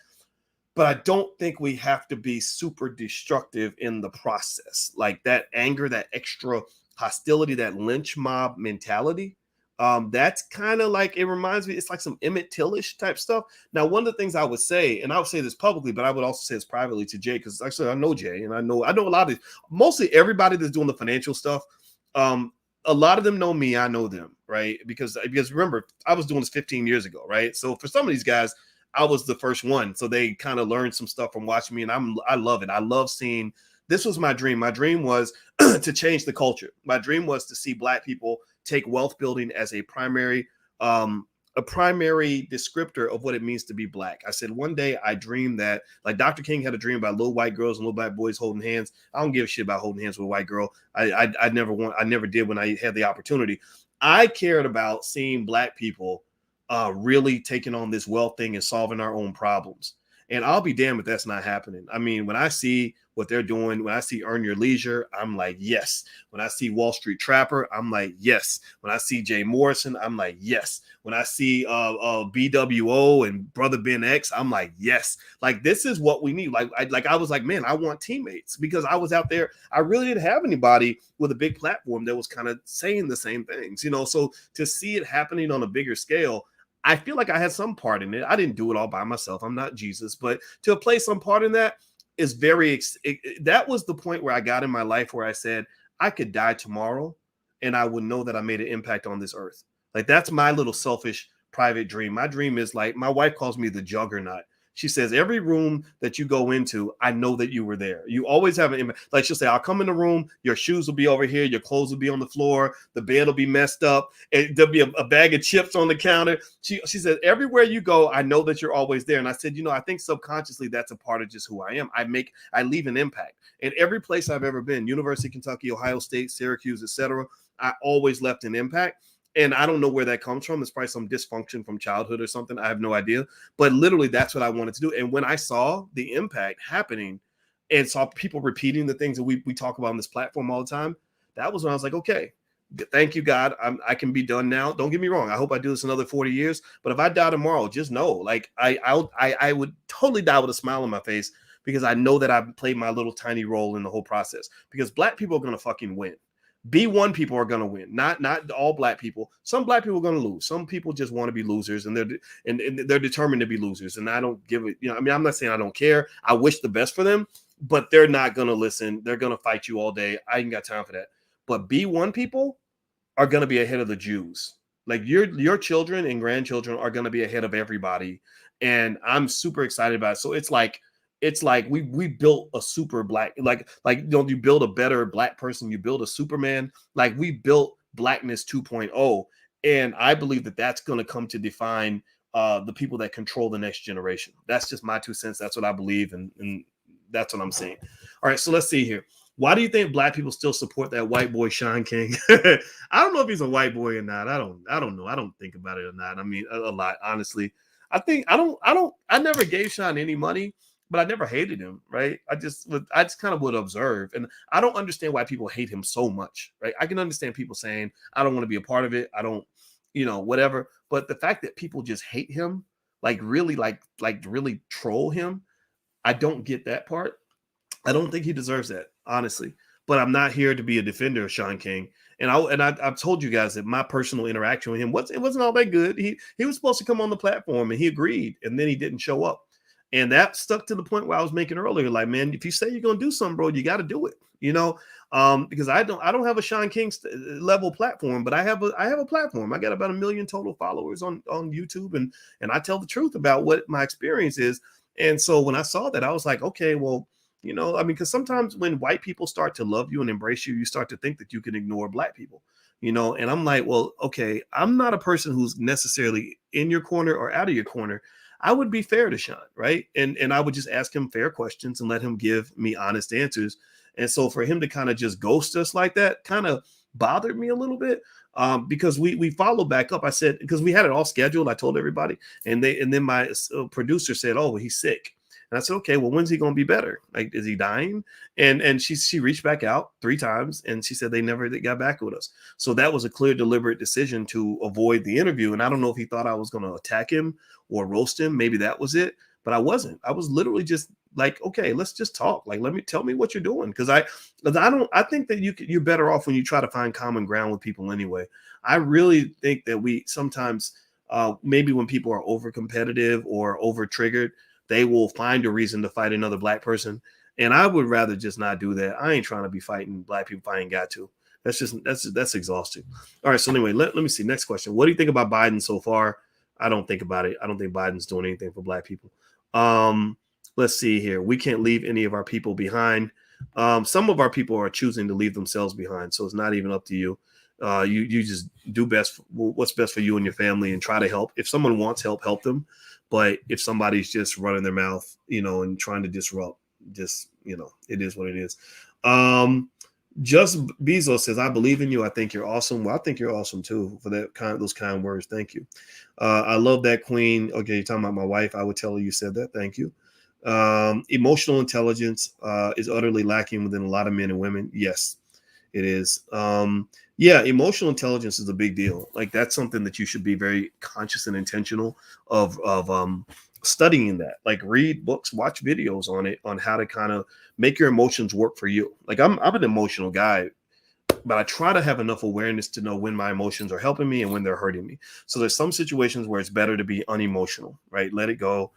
But I don't think we have to be super destructive in the process. Like that anger, that extra hostility, that lynch mob mentality. That's kind of like, it reminds me, it's like some Emmett Till-ish type stuff. Now, one of the things I would say, and I would say this publicly, but I would also say this privately to Jay, because actually I know Jay, and I know a lot of these, mostly everybody that's doing the financial stuff. A lot of them know me, I know them, right? Because remember, I was doing this 15 years ago, right? So for some of these guys, I was the first one. So they kind of learned some stuff from watching me, and I love it. I love seeing. This was my dream. My dream was to change the culture. My dream was to see Black people take wealth building as a primary descriptor of what it means to be Black. I said one day I dreamed that, like Dr. King had a dream about little white girls and little Black boys holding hands. I don't give a shit about holding hands with a white girl. I never did when I had the opportunity. I cared about seeing Black people really taking on this wealth thing and solving our own problems. And I'll be damned if that's not happening. I mean, when I see what they're doing, when I see Earn Your Leisure, I'm like, yes. When I see Wall Street Trapper, I'm like, yes. When I see Jay Morrison, I'm like, yes. When I see BWO and Brother Ben X, I'm like, yes. Like, this is what we need. I was like, man, I want teammates, because I was out there. I really didn't have anybody with a big platform that was kind of saying the same things, So to see it happening on a bigger scale, I feel like I had some part in it. I didn't do it all by myself. I'm not Jesus, but to play some part in that is that was the point where I got in my life where I said, I could die tomorrow and I would know that I made an impact on this earth. Like, that's my little selfish private dream. My dream is, like, my wife calls me the juggernaut. She says, every room that you go into, I know that you were there. You always have an impact. Like, she'll say, I'll come in the room, your shoes will be over here, your clothes will be on the floor, the bed will be messed up, and there'll be a bag of chips on the counter. She said, everywhere you go, I know that you're always there. And I said, I think subconsciously that's a part of just who I am. I leave an impact. And every place I've ever been, University of Kentucky, Ohio State, Syracuse, etc., I always left an impact. And I don't know where that comes from. It's probably some dysfunction from childhood or something. I have no idea. But literally, that's what I wanted to do. And when I saw the impact happening and saw people repeating the things that we talk about on this platform all the time, that was when I was like, okay, thank you, God. I can be done now. Don't get me wrong. I hope I do this another 40 years. But if I die tomorrow, just know, like, I would totally die with a smile on my face, because I know that I've played my little tiny role in the whole process. Because Black people are going to fucking win. B1 people are going to win, not all Black people. Some Black people are going to lose. Some people just want to be losers, and they're determined to be losers. And I don't give it. I'm not saying I don't care. I wish the best for them, but they're not going to listen. They're going to fight you all day. I ain't got time for that. But B1 people are going to be ahead of the Jews. Like your children and grandchildren are going to be ahead of everybody. And I'm super excited about it. So it's like we built a super black, like you build a better black person, you build a Superman. Like we built blackness 2.0. And I believe that that's going to come to define the people that control the next generation. That's just my 2 cents. That's what I believe. And that's what I'm saying. All right. So let's see here. Why do you think black people still support that white boy, Sean King? I don't know if he's a white boy or not. I don't know. I don't think about it or not. I mean, a lot, honestly. I never gave Sean any money, but I never hated him, right? I just kind of would observe. And I don't understand why people hate him so much, right? I can understand people saying, I don't want to be a part of it. I don't, whatever. But the fact that people just hate him, really troll him, I don't get that part. I don't think he deserves that, honestly. But I'm not here to be a defender of Sean King. And I've told you guys that my personal interaction with him wasn't all that good. He was supposed to come on the platform and he agreed, and then he didn't show up. And that stuck to the point where I was making earlier. Like, man, if you say you're gonna do something, bro, you got to do it. Because I don't have a Sean King level platform, but I have a platform. I got about 1 million total followers on YouTube, and I tell the truth about what my experience is. And so when I saw that, I was like, okay, well. Because sometimes when white people start to love you and embrace you, you start to think that you can ignore black people, and I'm like, well, okay, I'm not a person who's necessarily in your corner or out of your corner. I would be fair to Sean, right? And I would just ask him fair questions and let him give me honest answers. And so for him to kind of just ghost us like that kind of bothered me a little bit. Because we followed back up. I said, because we had it all scheduled. I told everybody, and then my producer said, oh, well, he's sick. And I said, okay, well, when's he going to be better? Like, is he dying? And she reached back out 3 times, and she said they never got back with us. So that was a clear, deliberate decision to avoid the interview. And I don't know if he thought I was going to attack him or roast him. Maybe that was it, but I wasn't. I was literally just like, okay, let's just talk. Like, tell me what you're doing. Because I think that you're better off when you try to find common ground with people anyway. I really think that we sometimes, maybe when people are over competitive or over triggered, they will find a reason to fight another black person. And I would rather just not do that. I ain't trying to be fighting black people if I ain't got to. That's exhausting. All right. So anyway, let me see. Next question. What do you think about Biden so far? I don't think about it. I don't think Biden's doing anything for black people. Let's see here. We can't leave any of our people behind. Some of our people are choosing to leave themselves behind. So it's not even up to you. You just do what's best for you and your family and try to help. If someone wants help, help them. But if somebody's just running their mouth, and trying to disrupt, it is what it is. Just Bezos says, I believe in you. I think you're awesome. Well, I think you're awesome too for those kind words. Thank you. I love that, Queen. Okay, you're talking about my wife. I would tell her you said that. Thank you. Emotional intelligence is utterly lacking within a lot of men and women. Yes, it is. Yeah, emotional intelligence is a big deal. Like, that's something that you should be very conscious and intentional of studying that. Like, read books, watch videos on it, on how to kind of make your emotions work for you. Like, I'm an emotional guy, but I try to have enough awareness to know when my emotions are helping me and when they're hurting me. So there's some situations where it's better to be unemotional, right? Let it go.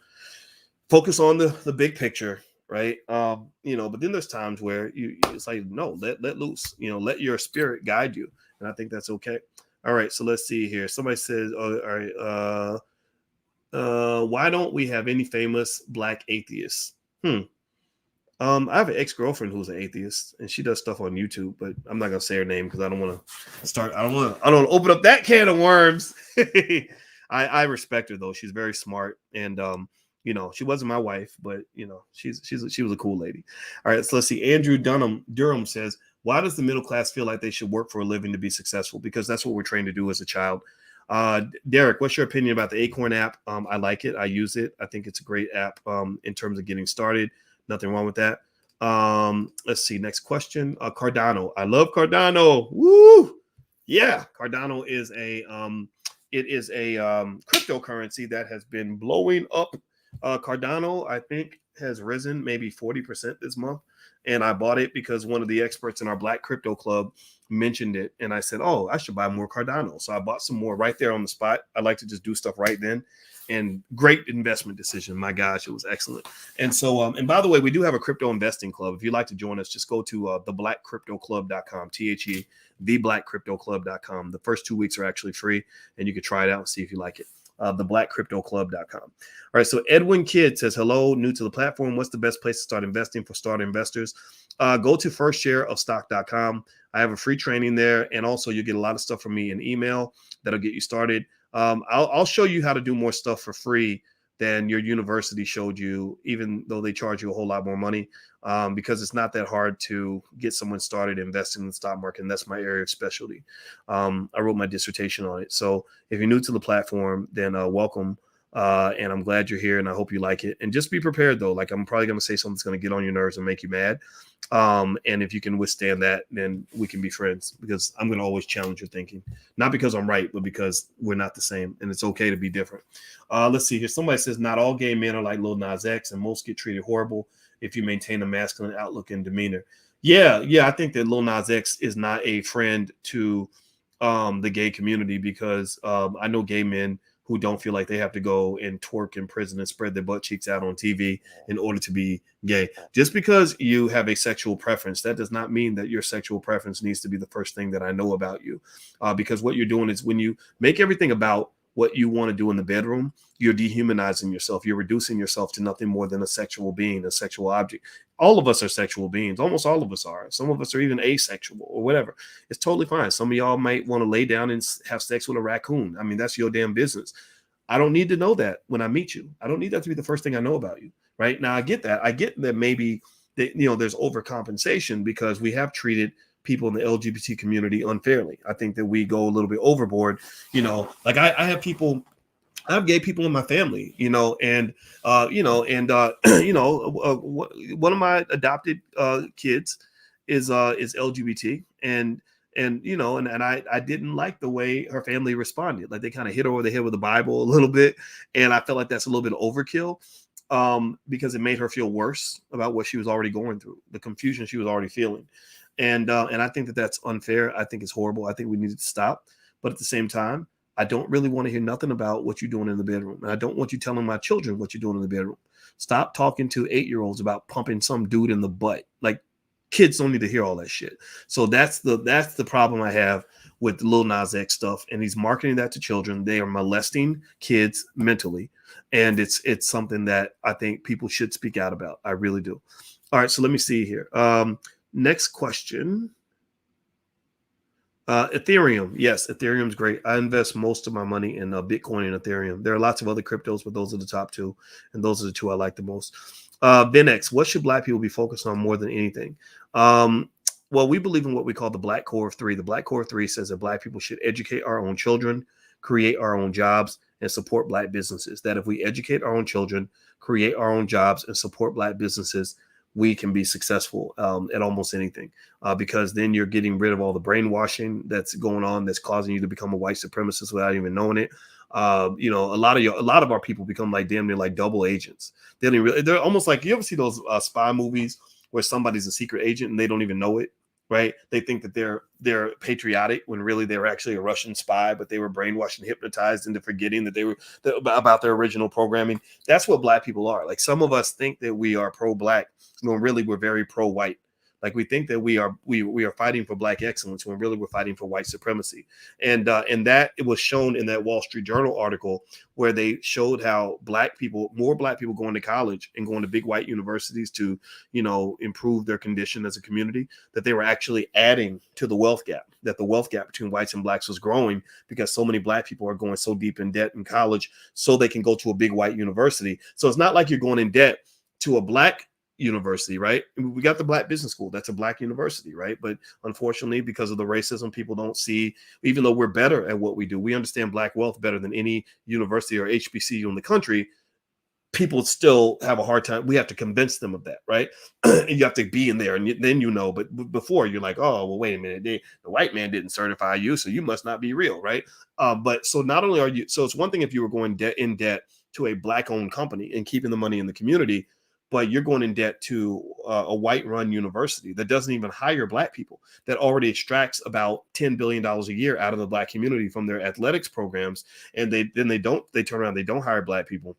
Focus on the big picture. Right. But then there's times where it's like, no, let loose, let your spirit guide you. And I think that's okay. All right. So let's see here. Somebody says, all right, why don't we have any famous black atheists? I have an ex-girlfriend who's an atheist, and she does stuff on YouTube, but I'm not gonna say her name because I don't want to open up that can of worms. I respect her though. She's very smart, and she wasn't my wife, but she was a cool lady. All right, so let's see. Andrew Durham says, why does the middle class feel like they should work for a living to be successful? Because that's what we're trained to do as a child. Derek, what's your opinion about the Acorn app? I like it. I use it. I think it's a great app in terms of getting started. Nothing wrong with that. Let's see. Next question. Cardano. I love Cardano. Woo! Yeah, Cardano is a cryptocurrency that has been blowing up. Cardano, I think, has risen maybe 40% this month. And I bought it because one of the experts in our Black Crypto Club mentioned it. And I said, oh, I should buy more Cardano. So I bought some more right there on the spot. I like to just do stuff right then. And great investment decision. My gosh, it was excellent. And so, and by the way, we do have a crypto investing club. If you'd like to join us, just go to theblackcryptoclub.com, THE, theblackcryptoclub.com. The first 2 weeks are actually free, and you can try it out and see if you like it. Theblackcryptoclub.com. All right. So Edwin Kidd says, hello, new to the platform. What's the best place to start investing for starter investors? Go to firstshareofstock.com. I have a free training there. And also you get a lot of stuff from me in email that'll get you started. I'll show you how to do more stuff for free than your university showed you, even though they charge you a whole lot more money, because it's not that hard to get someone started investing in the stock market. And that's my area of specialty. I wrote my dissertation on it. So if you're new to the platform, then welcome. And I'm glad you're here and I hope you like it. And just be prepared though. Like I'm probably going to say something that's going to get on your nerves and make you mad. And if you can withstand that, then we can be friends, because I'm going to always challenge your thinking, not because I'm right, but because we're not the same and it's okay to be different. Let's see here. Somebody says not all gay men are like Lil Nas X and most get treated horrible if you maintain a masculine outlook and demeanor. Yeah. I think that Lil Nas X is not a friend to the gay community, because I know gay men who don't feel like they have to go and twerk in prison and spread their butt cheeks out on TV in order to be gay. Just because you have a sexual preference, that does not mean that your sexual preference needs to be the first thing that I know about you. Because what you're doing is, when you make everything about what you want to do in the bedroom, you're dehumanizing yourself. You're reducing yourself to nothing more than a sexual being, a sexual object. All of us are sexual beings. Almost all of us are. Some of us are even asexual or whatever. It's totally fine. Some of y'all might want to lay down and have sex with a raccoon. I mean, that's your damn business. I don't need to know that when I meet you. I don't need that to be the first thing I know about you. Right now, I get that. I get that maybe that, there's overcompensation because we have treated people in the LGBT community unfairly. I think that we go a little bit overboard. Like I have people. I have gay people in my family, and one of my adopted kids is LGBT, and I didn't like the way her family responded. Like they kind of hit her over the head with the Bible a little bit, and I felt like that's a little bit of overkill, because it made her feel worse about what she was already going through, the confusion she was already feeling, and I think that that's unfair. I think it's horrible. I think we need to stop, but at the same time, I don't really want to hear nothing about what you're doing in the bedroom. And I don't want you telling my children what you're doing in the bedroom. Stop talking to 8-year-olds about pumping some dude in the butt. Like, kids don't need to hear all that shit. So that's the problem I have with the Lil Nas X stuff. And he's marketing that to children. They are molesting kids mentally. And it's something that I think people should speak out about. I really do. All right, so let me see here. Next question. Ethereum. Yes, Ethereum's great. I invest most of my money in Bitcoin and Ethereum. There are lots of other cryptos, but those are the top two. And those are the two I like the most. VinX, what should Black people be focused on more than anything? Well, we believe in what we call the Black Core of Three. The Black Core of Three says that Black people should educate our own children, create our own jobs, and support Black businesses. That if we educate our own children, create our own jobs, and support Black businesses, we can be successful at almost anything, because then you're getting rid of all the brainwashing that's going on, that's causing you to become a white supremacist without even knowing it. A lot of our people become like damn near like double agents. They're almost like, you ever see those spy movies where somebody's a secret agent and they don't even know it, right? They think that they're patriotic when really they were actually a Russian spy, but they were brainwashed and hypnotized into forgetting that they were about their original programming. That's what Black people are. Like, some of us think that we are pro-Black when really we're very pro-white. Like, we think that we are fighting for Black excellence when really we're fighting for white supremacy. And that it was shown in that Wall Street Journal article where they showed how more Black people going to college and going to big white universities to, improve their condition as a community, that they were actually adding to the wealth gap, that the wealth gap between whites and Blacks was growing because so many Black people are going so deep in debt in college so they can go to a big white university. So it's not like you're going in debt to a Black university, right? We got the Black Business School. That's a Black university, right? But unfortunately, because of the racism, people don't see, even though we're better at what we do, we understand Black wealth better than any university or HBCU in the country. People still have a hard time. We have to convince them of that, right? And you have to be in there, and then but before you're like, oh, well, wait a minute, the white man didn't certify you, so you must not be real, right? But so not only are you, so it's one thing if you were going in debt to a Black-owned company and keeping the money in the community, but you're going in debt to a white-run university that doesn't even hire Black people, that already extracts about $10 billion a year out of the Black community from their athletics programs, and they turn around, they don't hire Black people.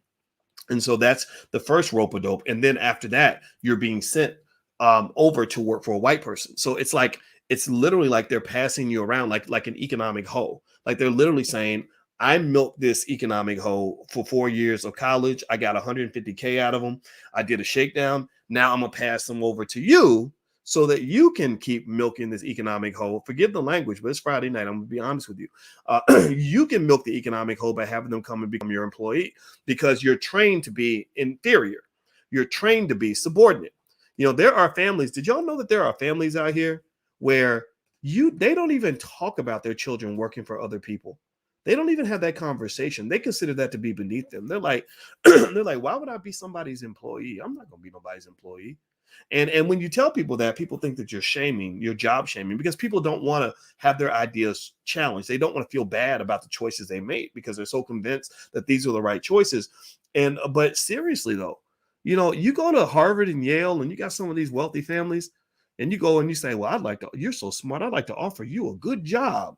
And so that's the first rope-a-dope. And then after that, you're being sent over to work for a white person. So it's literally like they're passing you around like an economic hoe. Like they're literally saying, I milked this economic hoe for 4 years of college. I got 150K out of them. I did a shakedown. Now I'm going to pass them over to you so that you can keep milking this economic hoe. Forgive the language, but it's Friday night. I'm going to be honest with you. You can milk the economic hoe by having them come and become your employee, because you're trained to be inferior. You're trained to be subordinate. You know, there are families. Did y'all know that there are families out here where they don't even talk about their children working for other people? They don't even have that conversation. They consider that to be beneath them. They're like, why would I be somebody's employee? I'm not going to be nobody's employee. And when you tell people that, people think that you're job shaming, because people don't want to have their ideas challenged. They don't want to feel bad about the choices they made because they're so convinced that these are the right choices. But seriously though, you know, you go to Harvard and Yale and you got some of these wealthy families and you go and you say, well, you're so smart, I'd like to offer you a good job.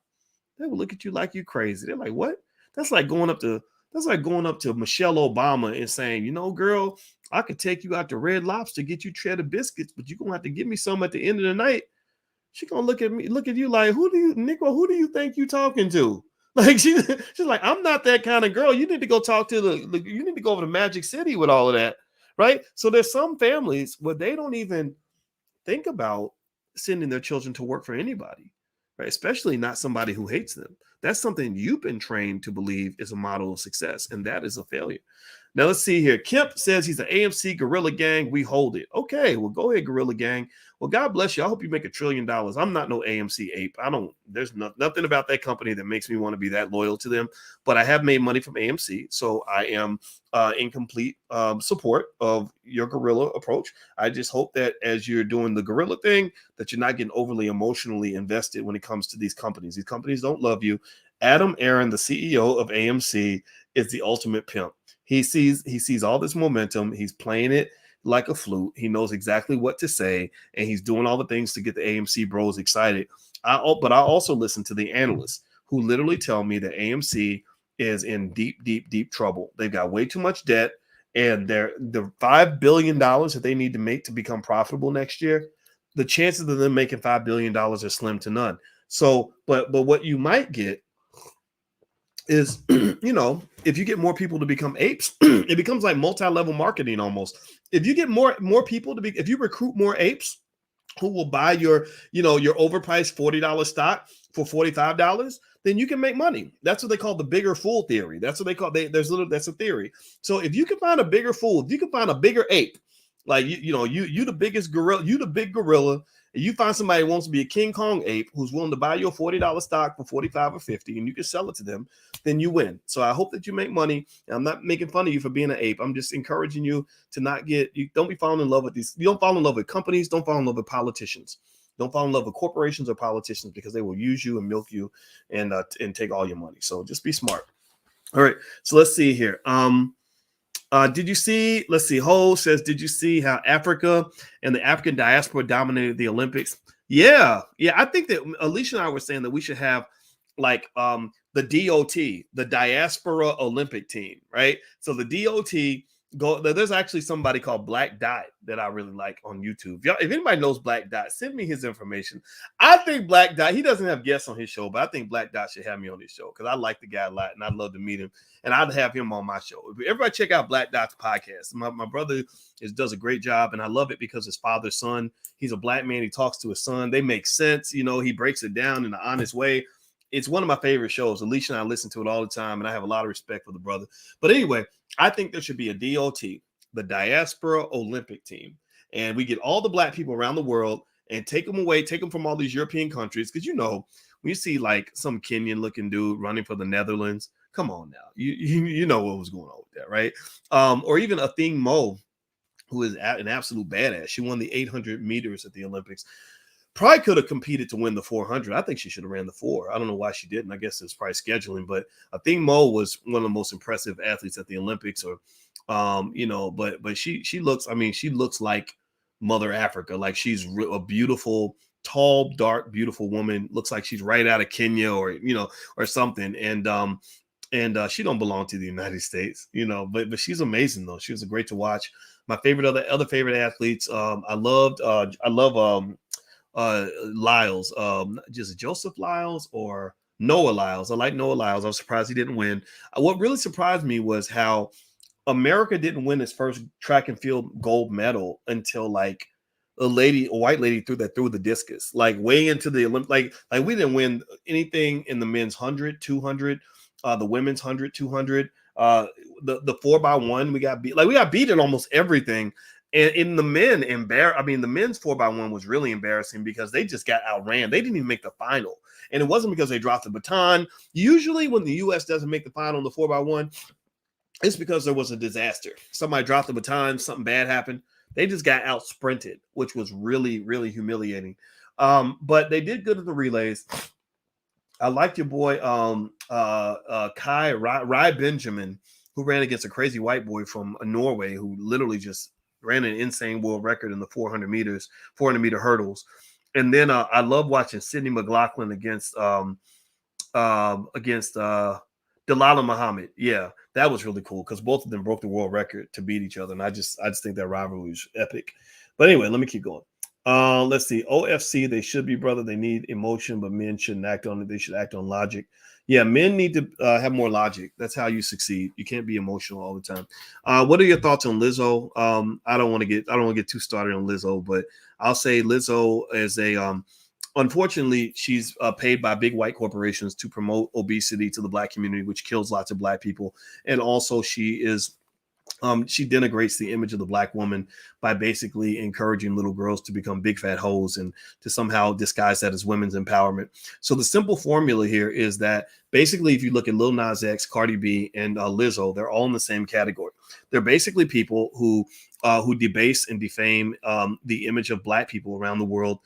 They will look at you like you're crazy. They're like, what? That's like going up to Michelle Obama and saying, you know, girl, I could take you out to Red Lobster, get you Cheddar biscuits, but you're going to have to give me some at the end of the night. She's going to look at you like, Negro, who do you think you talking to? Like, she's like, I'm not that kind of girl. You need to go talk to you need to go over to Magic City with all of that, right? So there's some families where they don't even think about sending their children to work for anybody, right? Especially not somebody who hates them. That's something you've been trained to believe is a model of success, and that is a failure. Now, let's see here. Kemp says he's an AMC Gorilla Gang. We hold it. Okay, well, go ahead, Gorilla Gang. Well, God bless you. I hope you make $1 trillion. I'm not no AMC ape. There's nothing about that company that makes me want to be that loyal to them. But I have made money from AMC, so I am in complete support of your gorilla approach. I just hope that as you're doing the gorilla thing, that you're not getting overly emotionally invested when it comes to these companies. These companies don't love you. Adam Aaron, the CEO of AMC, is the ultimate pimp. He sees all this momentum. He's playing it like a flute. He knows exactly what to say, and he's doing all the things to get the AMC bros excited. But I also listen to the analysts who literally tell me that AMC is in deep, deep, deep trouble. They've got way too much debt, and the $5 billion that they need to make to become profitable next year, the chances of them making $5 billion are slim to none. So, but what you might get is, you know, if you get more people to become apes, it becomes like multi-level marketing almost. If you get more people if you recruit more apes who will buy your overpriced $40 stock for $45, then you can make money. That's what they call the bigger fool theory. That's what they call that's a theory. So if you can find a bigger fool, if you can find a bigger ape, like you the biggest gorilla, you the big gorilla, and you find somebody who wants to be a King Kong ape who's willing to buy your $40 stock for 45 or 50, and you can sell it to them, then you win. So I hope that you make money. And I'm not making fun of you for being an ape. I'm just encouraging you to don't be falling in love with these. You don't fall in love with companies. Don't fall in love with politicians. Don't fall in love with corporations or politicians, because they will use you and milk you and take all your money. So just be smart. All right. So let's see here. Did you see? Let's see. Ho says, did you see how Africa and the African diaspora dominated the Olympics? Yeah. I think that Alicia and I were saying that we should have like the DOT, the Diaspora Olympic team, right? So the DOT there's actually somebody called Black Dot that I really like on YouTube. If anybody knows Black Dot, send me his information. I think Black Dot, he doesn't have guests on his show, but I think Black Dot should have me on his show because I like the guy a lot and I'd love to meet him, and I'd have him on my show. Everybody check out Black Dot's podcast. My brother does a great job, and I love it because his father's son, he's a Black man. He talks to his son. They make sense. He breaks it down in an honest way. It's one of my favorite shows. Alicia and I listen to it all the time, and I have a lot of respect for the brother. But anyway, I think there should be a DOT, the Diaspora Olympic team, and we get all the Black people around the world and take them from all these European countries. Because when you see like some Kenyan looking dude running for the Netherlands, come on now, you know what was going on with that, right? Or even Athing Mo, who is an absolute badass. She won the 800 meters at the Olympics. Probably could have competed to win the 400. I think she should have ran the 4. I don't know why she didn't. I guess it's probably scheduling. But I think Mo was one of the most impressive athletes at the Olympics. Or You know, but she looks, I mean, she looks like Mother Africa. Like she's a beautiful, tall, dark, beautiful woman. Looks like she's right out of Kenya or, you know, or something. And she don't belong to the United States, you know, but she's amazing though. She was great to watch. My favorite other favorite athletes. I love Lyles, just Joseph Lyles or Noah Lyles. I like Noah Lyles. I was surprised he didn't win. What really surprised me was how America didn't win its first track and field gold medal until like a white lady threw the discus, like way into the Olympic. Like we didn't win anything in the men's 100, 200, the women's 100, 200, the 4x1. We got beat in almost everything. And in the men, the men's 4x1 was really embarrassing because they just got outran. They didn't even make the final. And it wasn't because they dropped the baton. Usually when the U.S. doesn't make the final in the 4x1, it's because there was a disaster. Somebody dropped the baton, something bad happened. They just got out sprinted, which was really, really humiliating. But they did good at the relays. I liked your boy Kai Rai Benjamin, who ran against a crazy white boy from Norway who literally just ran an insane world record in the 400 meter hurdles. And then I love watching Sydney McLaughlin against Delilah Muhammad. Yeah, that was really cool because both of them broke the world record to beat each other. And I just think that rivalry was epic. But anyway, let me keep going. Let's see. OFC, they should be, brother. They need emotion, but men shouldn't act on it. They should act on logic. Yeah, men need to have more logic. That's how you succeed. You can't be emotional all the time. What are your thoughts on Lizzo? I don't want to get too started on Lizzo, but I'll say Lizzo is unfortunately, she's paid by big white corporations to promote obesity to the Black community, which kills lots of Black people. And also she denigrates the image of the Black woman by basically encouraging little girls to become big fat hoes and to somehow disguise that as women's empowerment. So the simple formula here is that basically, if you look at Lil Nas X, Cardi B, and Lizzo, they're all in the same category. They're basically people who debase and defame the image of Black people around the world.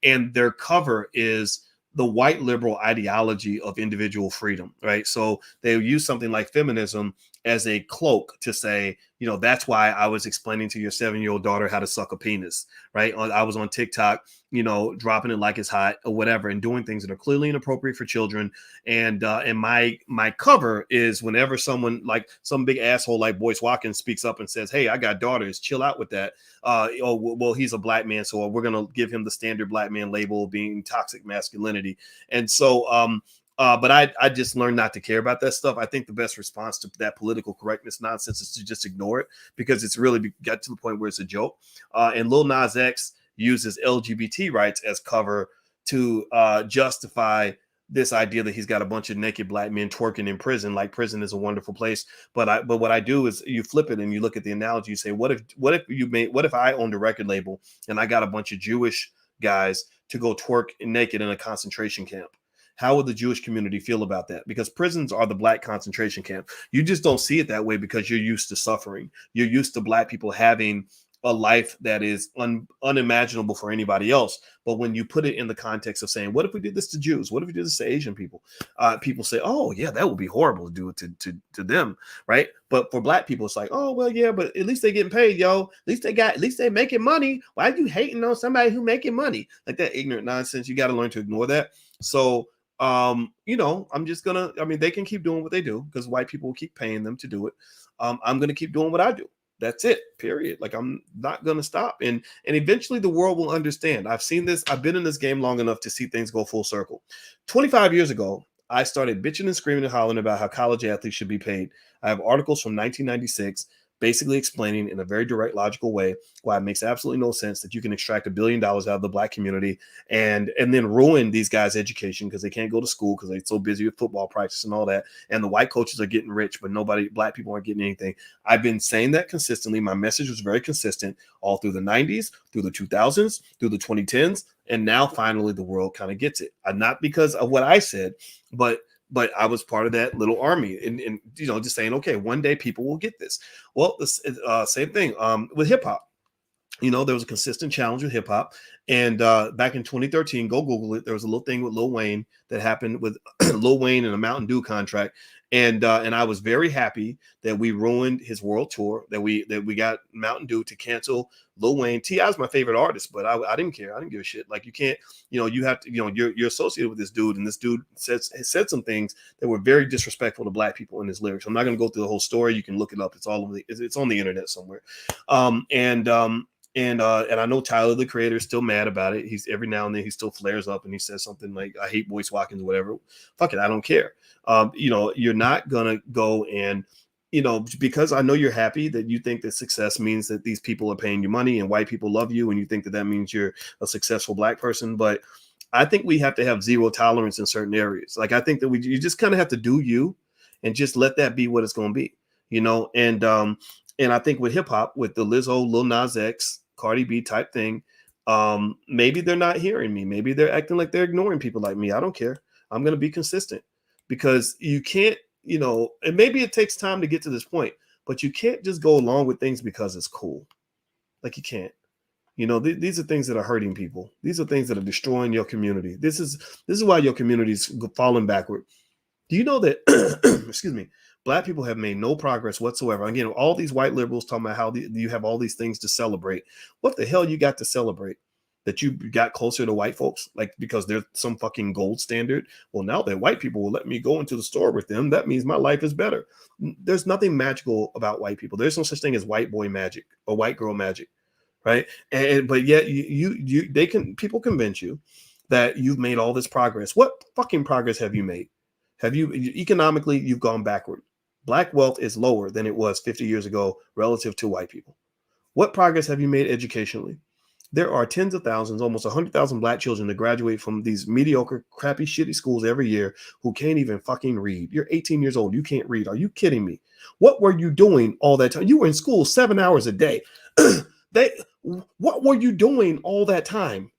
And their cover is the white liberal ideology of individual freedom, right? So they use something like feminism as a cloak to say, you know, that's why I was explaining to your 7-year-old daughter how to suck a penis, right? I was on TikTok, you know, dropping it like it's hot or whatever, and doing things that are clearly inappropriate for children. And my cover is whenever someone like some big asshole like Boyce Watkins speaks up and says, "Hey, I got daughters, chill out with that." Oh, well, he's a Black man, so we're gonna give him the standard Black man label of being toxic masculinity. And so, but I just learned not to care about that stuff. I think the best response to that political correctness nonsense is to just ignore it because it's really got to the point where it's a joke. And Lil Nas X uses LGBT rights as cover to justify this idea that he's got a bunch of naked Black men twerking in prison. Like prison is a wonderful place. But what I do is you flip it and you look at the analogy. You say, what if I owned a record label and I got a bunch of Jewish guys to go twerk naked in a concentration camp? How would the Jewish community feel about that? Because prisons are the Black concentration camp. You just don't see it that way because you're used to suffering. You're used to Black people having a life that is unimaginable for anybody else. But when you put it in the context of saying, what if we did this to Jews? What if we did this to Asian people? People say, oh, yeah, that would be horrible to do it to them, right? But for Black people, it's like, oh, well, yeah, but at least they getting paid, yo. At least they making money. Why are you hating on somebody who making money? Like that ignorant nonsense. You got to learn to ignore that. So, you know, they can keep doing what they do because white people will keep paying them to do it. I'm going to keep doing what I do. That's it, period. Like, I'm not going to stop. And eventually the world will understand. I've seen this. I've been in this game long enough to see things go full circle. 25 years ago, I started bitching and screaming and hollering about how college athletes should be paid. I have articles from 1996 basically explaining in a very direct, logical way why it makes absolutely no sense that you can extract $1 billion out of the Black community and then ruin these guys' education because they can't go to school because they're so busy with football practice and all that. And the white coaches are getting rich, but Black people aren't getting anything. I've been saying that consistently. My message was very consistent all through the 90s, through the 2000s, through the 2010s. And now finally the world kind of gets it. Not because of what I said, but I was part of that little army and you know, just saying, okay, one day people will get this. Well, the same thing with hip hop. You know, there was a consistent challenge with hip hop. And back in 2013, go Google it. There was a little thing with Lil Wayne that happened with Lil Wayne and a Mountain Dew contract. And I was very happy that we ruined his world tour, that we got Mountain Dew to cancel Lil Wayne. T.I. is my favorite artist, but I didn't care. I didn't give a shit. Like, you can't, you know, you have to, you know, you're associated with this dude, and this dude said some things that were very disrespectful to black people in his lyrics. I'm not going to go through the whole story. You can look it up. It's all it's on the internet somewhere. And I know Tyler, the creator, is still mad about it. He's every now and then he still flares up and he says something like, "I hate Boyce Watkins," or whatever. Fuck it, I don't care. You know, you're not gonna go and, you know, because I know you're happy that you think that success means that these people are paying you money and white people love you, and you think that that means you're a successful black person. But I think we have to have zero tolerance in certain areas. Like, I think that you just kind of have to do you and just let that be what it's going to be, you know. And I think with hip hop, with the Lizzo, Lil Nas X, Cardi B type thing, maybe they're not hearing me. Maybe they're acting like they're ignoring people like me. I don't care. I'm going to be consistent, because you can't, you know, and maybe it takes time to get to this point, but you can't just go along with things because it's cool. Like, you can't. You know, these are things that are hurting people. These are things that are destroying your community. This is why your community's falling backward. Do you know that, excuse me, black people have made no progress whatsoever? Again, all these white liberals talking about how you have all these things to celebrate. What the hell you got to celebrate? That you got closer to white folks, like, because they're some fucking gold standard? Well, now that white people will let me go into the store with them, that means my life is better. There's nothing magical about white people. There's no such thing as white boy magic or white girl magic, right? But yet people convince you that you've made all this progress. What fucking progress have you made? Have you economically, you've gone backward. Black wealth is lower than it was 50 years ago relative to white people. What progress have you made educationally? There are tens of thousands, almost 100,000 black children that graduate from these mediocre, crappy, shitty schools every year who can't even fucking read. You're 18 years old. You can't read. Are you kidding me? What were you doing all that time? You were in school 7 hours a day. What were you doing all that time?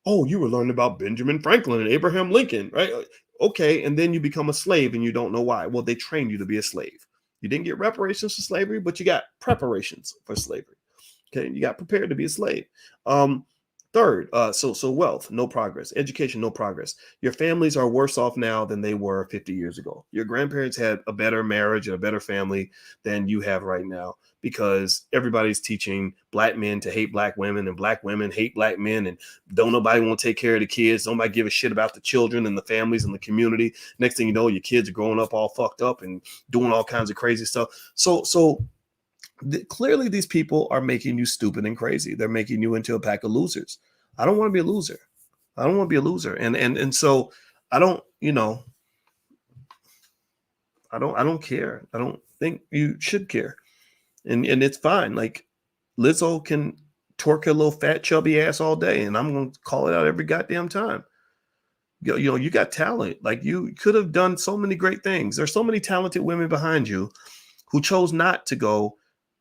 Oh, you were learning about Benjamin Franklin and Abraham Lincoln, right? Okay, and then you become a slave and you don't know why. Well, they trained you to be a slave. You didn't get reparations for slavery, but you got preparations for slavery. Okay, you got prepared to be a slave. Third, so wealth, no progress. Education, no progress. Your families are worse off now than they were 50 years ago. Your grandparents had a better marriage and a better family than you have right now, because everybody's teaching black men to hate black women, and black women hate black men, and don't nobody want to take care of the kids. Nobody give a shit about the children and the families and the community. Next thing you know, your kids are growing up all fucked up and doing all kinds of crazy stuff. So clearly these people are making you stupid and crazy. They're making you into a pack of losers. I don't want to be a loser. I don't want to be a loser. And so I don't, you know, I don't care. I don't think you should care. And it's fine. Like, Lizzo can twerk her little fat chubby ass all day, and I'm going to call it out every goddamn time. You know, you got talent. Like, you could have done so many great things. There's so many talented women behind you who chose not to go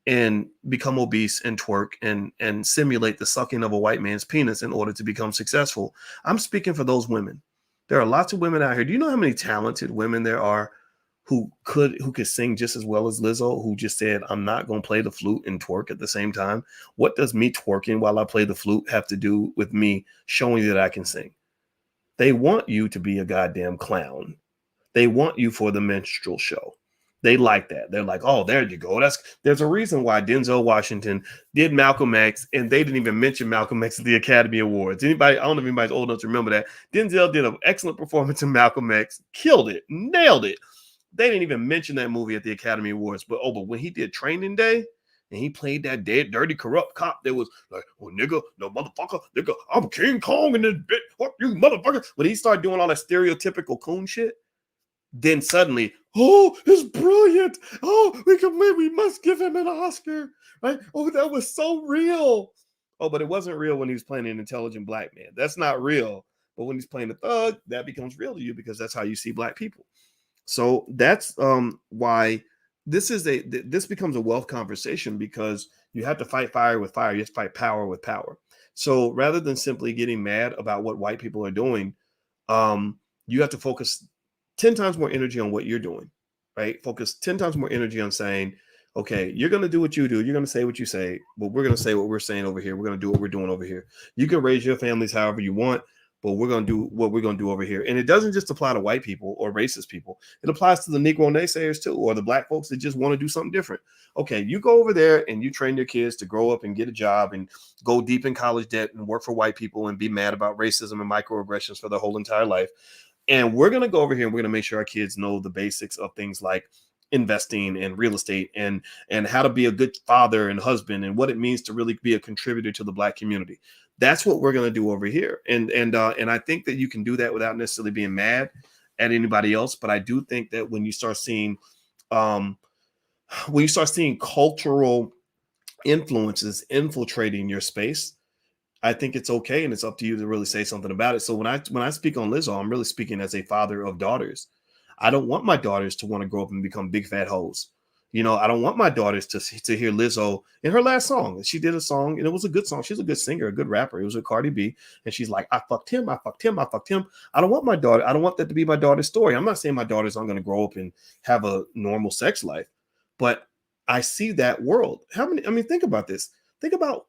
and become obese and twerk and simulate the sucking of a white man's penis in order to become successful. I'm speaking for those women. There are lots of women out here. Do you know how many talented women there are who could sing just as well as Lizzo, who just said, I'm not going to play the flute and twerk at the same time? What does me twerking while I play the flute have to do with me showing that I can sing? They want you to be a goddamn clown. They want you for the minstrel show. They like that. They're like, oh, there you go. There's a reason why Denzel Washington did Malcolm X, and they didn't even mention Malcolm X at the Academy Awards. I don't know if anybody's old enough to remember that. Denzel did an excellent performance in Malcolm X, killed it, nailed it. They didn't even mention that movie at the Academy Awards. But when he did Training Day, and he played that dead, dirty, corrupt cop that was like, oh, nigga, no motherfucker, nigga, I'm King Kong in this bitch, fuck you, motherfucker. When he started doing all that stereotypical coon shit, then suddenly, oh, it's brilliant. Oh, we must give him an Oscar, right? Oh, that was so real. Oh, but it wasn't real when he was playing an intelligent black man. That's not real. But when he's playing a thug, that becomes real to you, because that's how you see black people. So that's why this becomes a wealth conversation, because you have to fight fire with fire. You have to fight power with power. So rather than simply getting mad about what white people are doing, you have to focus 10 times more energy on what you're doing, right? Focus 10 times more energy on saying, Okay, you're going to do what you do. You're going to say what you say, but we're going to say what we're saying over here. We're going to do what we're doing over here. You can raise your families however you want, but we're going to do what we're going to do over here. And it doesn't just apply to white people or racist people. It applies to the Negro naysayers too, or the black folks that just want to do something different. Okay, you go over there and you train your kids to grow up and get a job and go deep in college debt and work for white people and be mad about racism and microaggressions for their whole entire life. And we're going to go over here and we're going to make sure our kids know the basics of things like investing and real estate and how to be a good father and husband and what it means to really be a contributor to the black community. That's what we're going to do over here. And I think that you can do that without necessarily being mad at anybody else. But I do think that when you start seeing cultural influences infiltrating your space, I think it's okay, and it's up to you to really say something about it. So when I speak on Lizzo, I'm really speaking as a father of daughters. I don't want my daughters to want to grow up and become big fat hoes. You know, I don't want my daughters to hear Lizzo in her last song. She did a song, and it was a good song. She's a good singer, a good rapper. It was with Cardi B, and she's like, I fucked him, I fucked him, I fucked him. I don't want that to be my daughter's story. I'm not saying my daughters aren't going to grow up and have a normal sex life, but I see that world. Think about this. Think about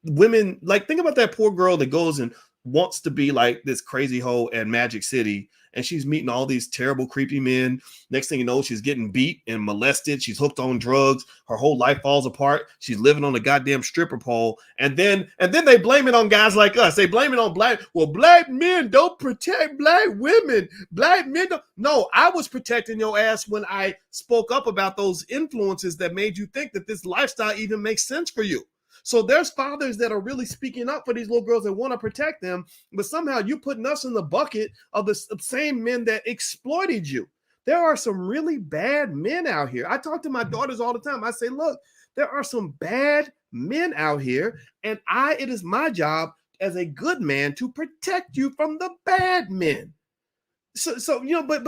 women, like think about that poor girl that goes and wants to be like this crazy hoe at Magic City, and she's meeting all these terrible, creepy men. Next thing you know, she's getting beat and molested. She's hooked on drugs. Her whole life falls apart. She's living on a goddamn stripper pole. And then they blame it on guys like us. They blame it on black men don't protect black women. Black men don't. No, I was protecting your ass when I spoke up about those influences that made you think that this lifestyle even makes sense for you. So there's fathers that are really speaking up for these little girls that want to protect them, but somehow you're putting us in the bucket of the same men that exploited you. There are some really bad men out here. I talk to my daughters all the time. I say, look, there are some bad men out here, and it is my job as a good man to protect you from the bad men. So you know, but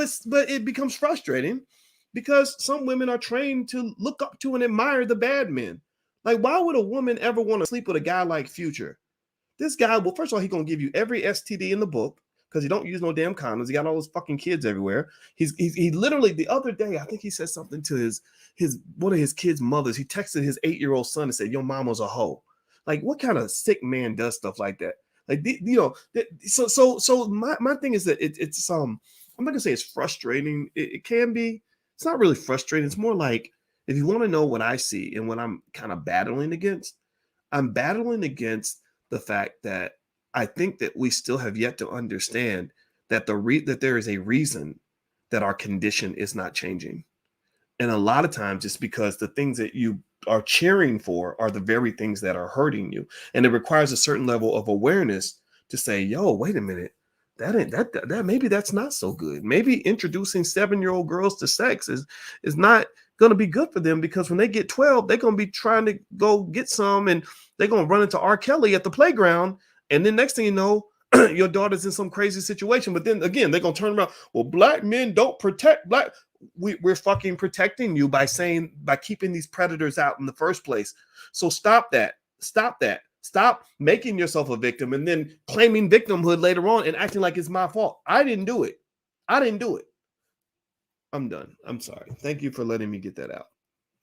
it becomes frustrating because some women are trained to look up to and admire the bad men. Like, why would a woman ever want to sleep with a guy like Future? This guy, well, first of all, he's going to give you every STD in the book because he don't use no damn condoms. He got all those fucking kids everywhere. He literally, the other day, I think he said something to his one of his kids' mothers. He texted his 8-year-old son and said, your mama's a hoe. Like, what kind of sick man does stuff like that? Like, you know, so my thing is that it's I'm not going to say it's frustrating. It can be. It's not really frustrating. It's more like, if you want to know what I see and what I'm kind of battling against, I'm battling against the fact that I think that we still have yet to understand that that there is a reason that our condition is not changing. And a lot of times it's because the things that you are cheering for are the very things that are hurting you. And it requires a certain level of awareness to say, yo, wait a minute. That maybe that's not so good. Maybe introducing 7-year-old girls to sex is not going to be good for them, because when they get 12, they're going to be trying to go get some, and they're going to run into R. Kelly at the playground. And then next thing you know, your daughter's in some crazy situation. But then again, they're going to turn around. Well, black men don't protect black. We're fucking protecting you by keeping these predators out in the first place. So stop that. Stop making yourself a victim and then claiming victimhood later on and acting like it's my fault. I didn't do it. I'm done. I'm sorry. Thank you for letting me get that out.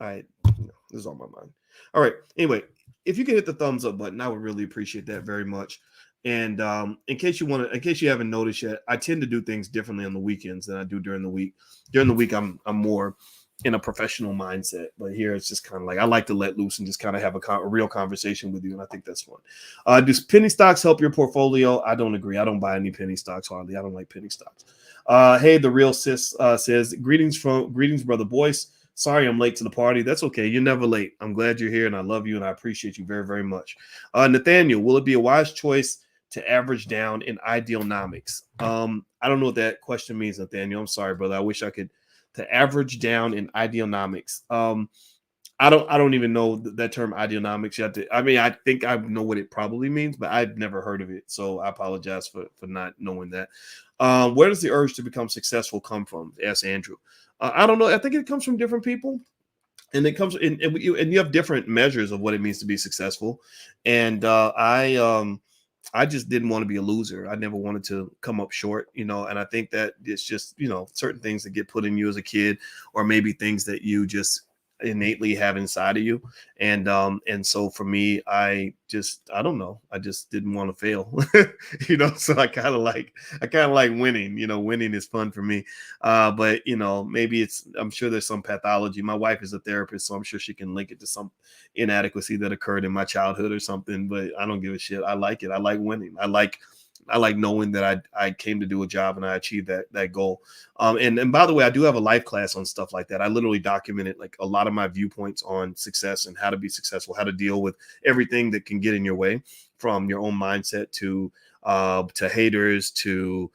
This is on my mind. All right. Anyway, if you can hit the thumbs up button, I would really appreciate that very much. And in case you haven't noticed yet, I tend to do things differently on the weekends than I do during the week. During the week, I'm more in a professional mindset, but here it's just kind of like I like to let loose and just kind of have a real conversation with you, and I think that's fun. Does penny stocks help your portfolio? I don't agree. I don't buy any penny stocks hardly. I don't like penny stocks. Hey, the real sis says, greetings, brother Boyce. Sorry I'm late to the party. That's okay. You're never late. I'm glad you're here, and I love you, and I appreciate you very, very much. Nathaniel, will it be a wise choice to average down in idealnomics? I don't know what that question means, Nathaniel. I'm sorry, brother. I wish I could. To average down in idealnomics. I don't even know that term idealnomics. I think I know what it probably means, but I've never heard of it. So I apologize for not knowing that. Where does the urge to become successful come from? Ask Andrew. I don't know. I think it comes from different people. And it comes in, and you have different measures of what it means to be successful. And I just didn't want to be a loser. I never wanted to come up short, and I think that it's just, certain things that get put in you as a kid, or maybe things that you just innately have inside of you. And so for me, I don't know, I just didn't want to fail. So I kind of like winning. Winning is fun for me. But maybe I'm sure there's some pathology. My wife is a therapist, so I'm sure she can link it to some inadequacy that occurred in my childhood or something. But I don't give a shit. I like it. I like winning. I like knowing that I came to do a job and I achieved that goal. And by the way, I do have a life class on stuff like that. I literally documented like a lot of my viewpoints on success and how to be successful, how to deal with everything that can get in your way, from your own mindset to haters to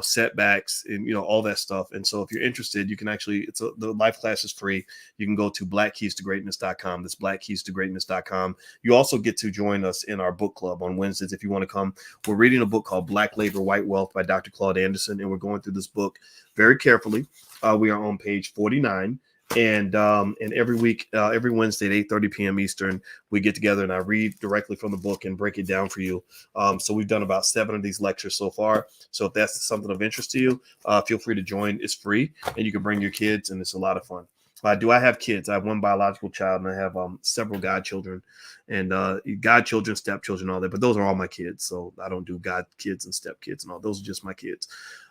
setbacks and all that stuff. And so if you're interested, you can actually, the life class is free. You can go to blackkeystogreatness.com. That's blackkeystogreatness.com. You also get to join us in our book club on Wednesdays if you want to come. We're reading a book called Black Labor, White Wealth by Dr. Claude Anderson, and we're going through this book very carefully. We are on page 49. And every week, every Wednesday at 8:30 p.m. Eastern, we get together and I read directly from the book and break it down for you. So we've done about 7 of these lectures so far. So if that's something of interest to you, feel free to join. It's free, and you can bring your kids, and it's a lot of fun. Do I have kids? I have one biological child, and I have several godchildren, and godchildren, stepchildren, all that. But those are all my kids. So I don't do god kids and step kids and all. Those are just my kids.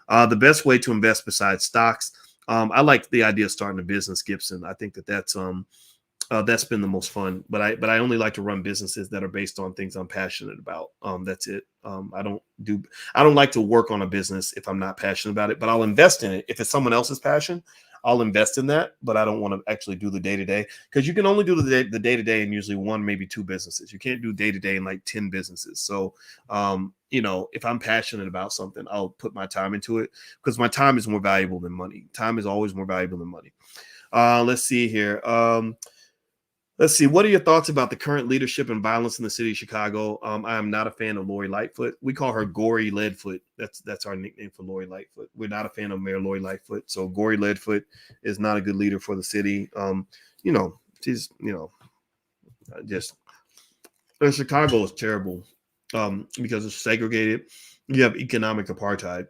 The best way to invest besides stocks. I like the idea of starting a business, Gibson. I think that's been the most fun. But I only like to run businesses that are based on things I'm passionate about. That's it. I don't like to work on a business if I'm not passionate about it. But I'll invest in it if it's someone else's passion. I'll invest in that, but I don't want to actually do the day-to-day, because you can only do the day-to-day in usually 1, maybe 2 businesses. You can't do day-to-day in like 10 businesses. So, if I'm passionate about something, I'll put my time into it, because my time is more valuable than money. Time is always more valuable than money. Let's see here. Let's see. What are your thoughts about the current leadership and violence in the city of Chicago? I am not a fan of Lori Lightfoot. We call her Gory Leadfoot. That's our nickname for Lori Lightfoot. We're not a fan of Mayor Lori Lightfoot. So Gory Leadfoot is not a good leader for the city. She's, just Chicago is terrible because it's segregated. You have economic apartheid.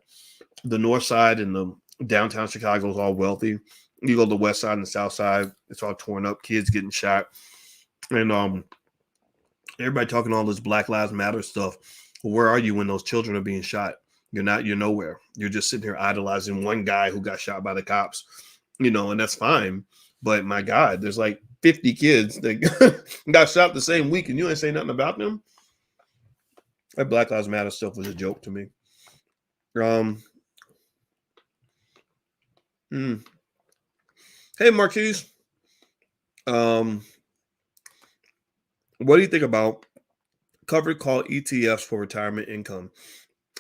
The north side and the downtown Chicago is all wealthy. You go to the west side and the south side, it's all torn up, kids getting shot. And everybody talking all this Black Lives Matter stuff. Well, where are you when those children are being shot? You're nowhere. You're just sitting here idolizing one guy who got shot by the cops, and that's fine. But my God, there's like 50 kids that got shot the same week and you ain't say nothing about them. That Black Lives Matter stuff was a joke to me. Hey, Marquise. What do you think about covered call ETFs for retirement income?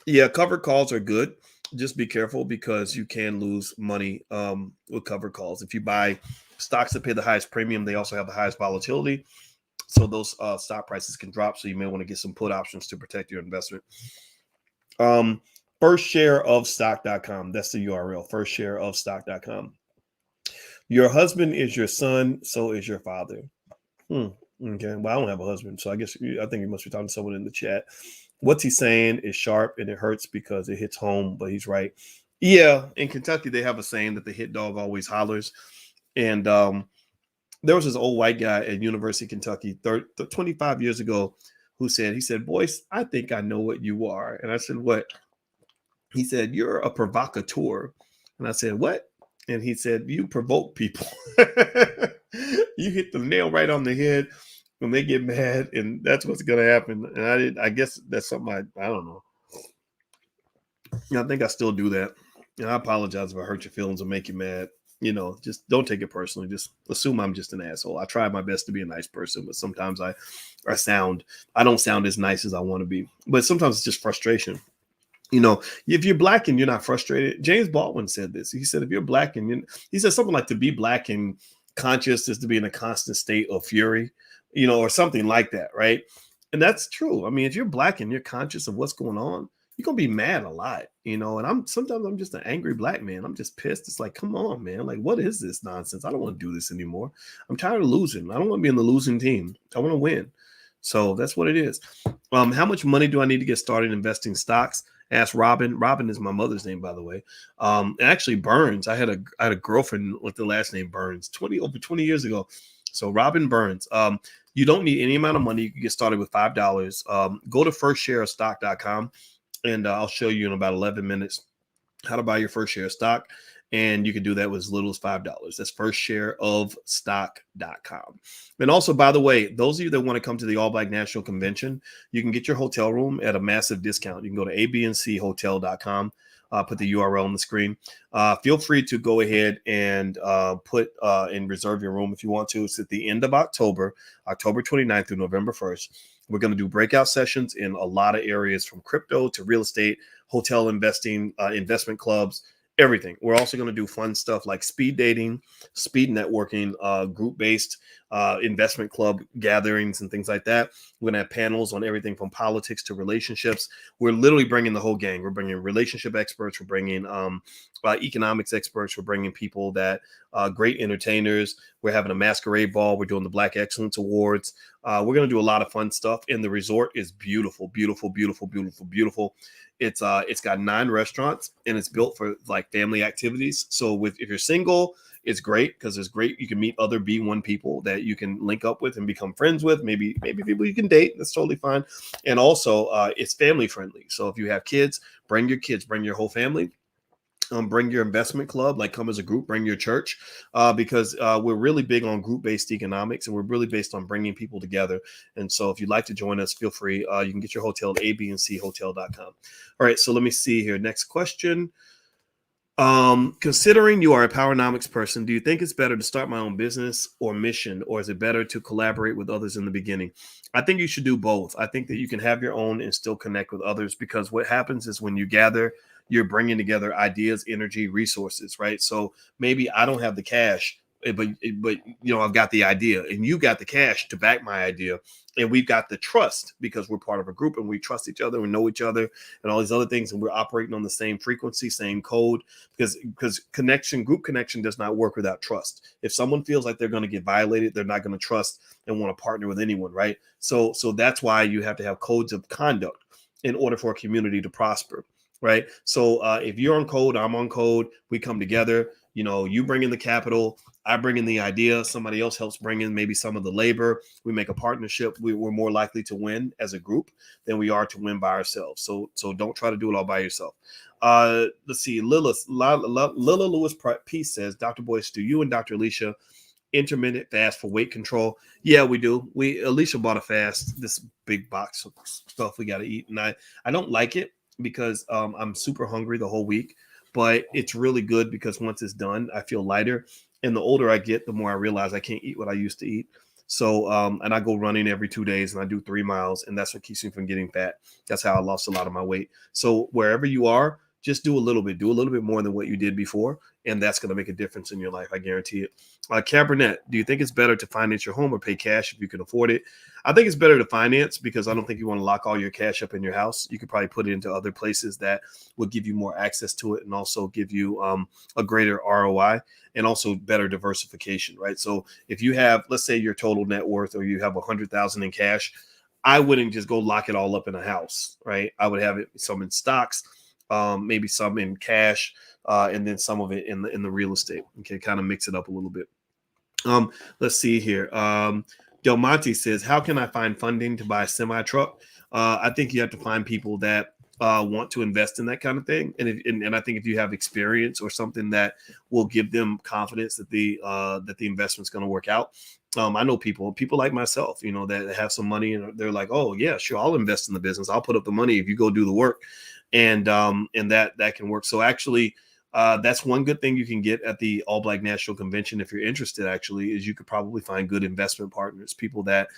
Yeah, covered calls are good. Just be careful, because you can lose money with covered calls. If you buy stocks that pay the highest premium, they also have the highest volatility. So those stock prices can drop. So you may want to get some put options to protect your investment. Firstshareofstock.com. That's the URL, firstshareofstock.com. Your husband is your son, so is your father. Okay. Well, I don't have a husband, so I think you must be talking to someone in the chat. What's he saying is sharp and it hurts because it hits home, but he's right. Yeah, in Kentucky, they have a saying that the hit dog always hollers. And there was this old white guy at University of Kentucky 25 years ago who said, Boyce, I think I know what you are. And I said, what? He said, you're a provocateur. And I said, what? And he said, you provoke people. You hit the nail right on the head when they get mad, and that's what's going to happen. And I guess that's something I don't know. I think I still do that. And I apologize if I hurt your feelings or make you mad. Just don't take it personally. Just assume I'm just an asshole. I try my best to be a nice person, but sometimes I don't sound as nice as I want to be. But sometimes it's just frustration. If you're Black and you're not frustrated, James Baldwin said this. He said, if you're Black he said something like, to be Black and conscious is to be in a constant state of fury, or something like that, right? And that's true. I mean, if you're Black and you're conscious of what's going on, you're gonna be mad a lot, and sometimes I'm just an angry Black man. I'm just pissed. It's like, come on, man. Like, what is this nonsense? I don't want to do this anymore. I'm tired of losing. I don't want to be in the losing team. I want to win. So that's what it is. How much money do I need to get started investing stocks? Ask Robin. Robin is my mother's name, by the way. And actually Burns. I had a girlfriend with the last name Burns over 20 years ago. So Robin Burns. You don't need any amount of money. You can get started with $5. Go to firstshareofstock.com, and I'll show you in about 11 minutes how to buy your first share of stock. And you can do that with as little as $5. That's firstshareofstock.com. And also, by the way, those of you that want to come to the All Black National Convention, you can get your hotel room at a massive discount. You can go to abnchotel.com. Put the URL on the screen. Feel free to go ahead and put and reserve your room if you want to. It's at the end of October 29th through November 1st. We're going to do breakout sessions in a lot of areas, from crypto to real estate, hotel investing, investment clubs, everything. We're also going to do fun stuff like speed dating, speed networking, group-based investment club gatherings and things like that. We're going to have panels on everything from politics to relationships. We're literally bringing the whole gang. We're bringing relationship experts. We're bringing economics experts. We're bringing people that great entertainers. We're having a masquerade ball. We're doing the Black Excellence Awards. We're going to do a lot of fun stuff. And the resort is beautiful, beautiful, beautiful, beautiful, beautiful. It's got 9 restaurants, and it's built for like family activities. So if you're single, it's great because you can meet other B1 people that you can link up with and become friends with. Maybe people you can date. That's totally fine. And also it's family friendly. So if you have kids, bring your whole family. Bring your investment club, like come as a group, bring your church, because we're really big on group-based economics, and we're really based on bringing people together. And so if you'd like to join us, feel free. You can get your hotel at abnchotel.com. All right, so let me see here. Next question. Considering you are a Powernomics person, do you think it's better to start my own business or mission, or is it better to collaborate with others in the beginning? I think you should do both. I think that you can have your own and still connect with others, because what happens is when you gather, you're bringing together ideas, energy, resources, right? So maybe I don't have the cash, but I've got the idea, and you got the cash to back my idea, and we've got the trust because we're part of a group and we trust each other, we know each other, and all these other things, and we're operating on the same frequency, same code, because group connection does not work without trust. If someone feels like they're going to get violated, they're not going to trust and want to partner with anyone, right? So that's why you have to have codes of conduct in order for a community to prosper. Right. So if you're on code, I'm on code, we come together, you bring in the capital, I bring in the idea, somebody else helps bring in maybe some of the labor. We make a partnership. We're more likely to win as a group than we are to win by ourselves. So don't try to do it all by yourself. Let's see. Lila Lewis Peace says, Dr. Boyce, do you and Dr. Alicia intermittent fast for weight control? Yeah, we do. Alicia bought a fast, this big box of stuff we got to eat. And I don't like it, because I'm super hungry the whole week, but it's really good because once it's done, I feel lighter. And the older I get, the more I realize I can't eat what I used to eat. So, and I go running every 2 days, and I do 3 miles, and that's what keeps me from getting fat. That's how I lost a lot of my weight. So wherever you are, just do a little bit more than what you did before. And that's going to make a difference in your life. I guarantee it. Cabernet, do you think it's better to finance your home or pay cash if you can afford it? I think it's better to finance, because I don't think you want to lock all your cash up in your house. You could probably put it into other places that will give you more access to it, and also give you a greater ROI, and also better diversification, right? So if you have, let's say your total net worth, or you have 100,000 in cash, I wouldn't just go lock it all up in a house, right? I would have it some in stocks, maybe some in cash, and then some of it in the real estate. Okay, kind of mix it up a little bit. Let's see here. Del Monte says, how can I find funding to buy a semi truck? I think you have to find people that want to invest in that kind of thing, and I think if you have experience or something that will give them confidence that the investment's going to work out. I know people like myself, that have some money, and they're like, oh yeah, sure, I'll invest in the business. I'll put up the money if you go do the work. And that can work. So actually, that's one good thing you can get at the All Black National Convention if you're interested. Actually, is you could probably find good investment partners, people that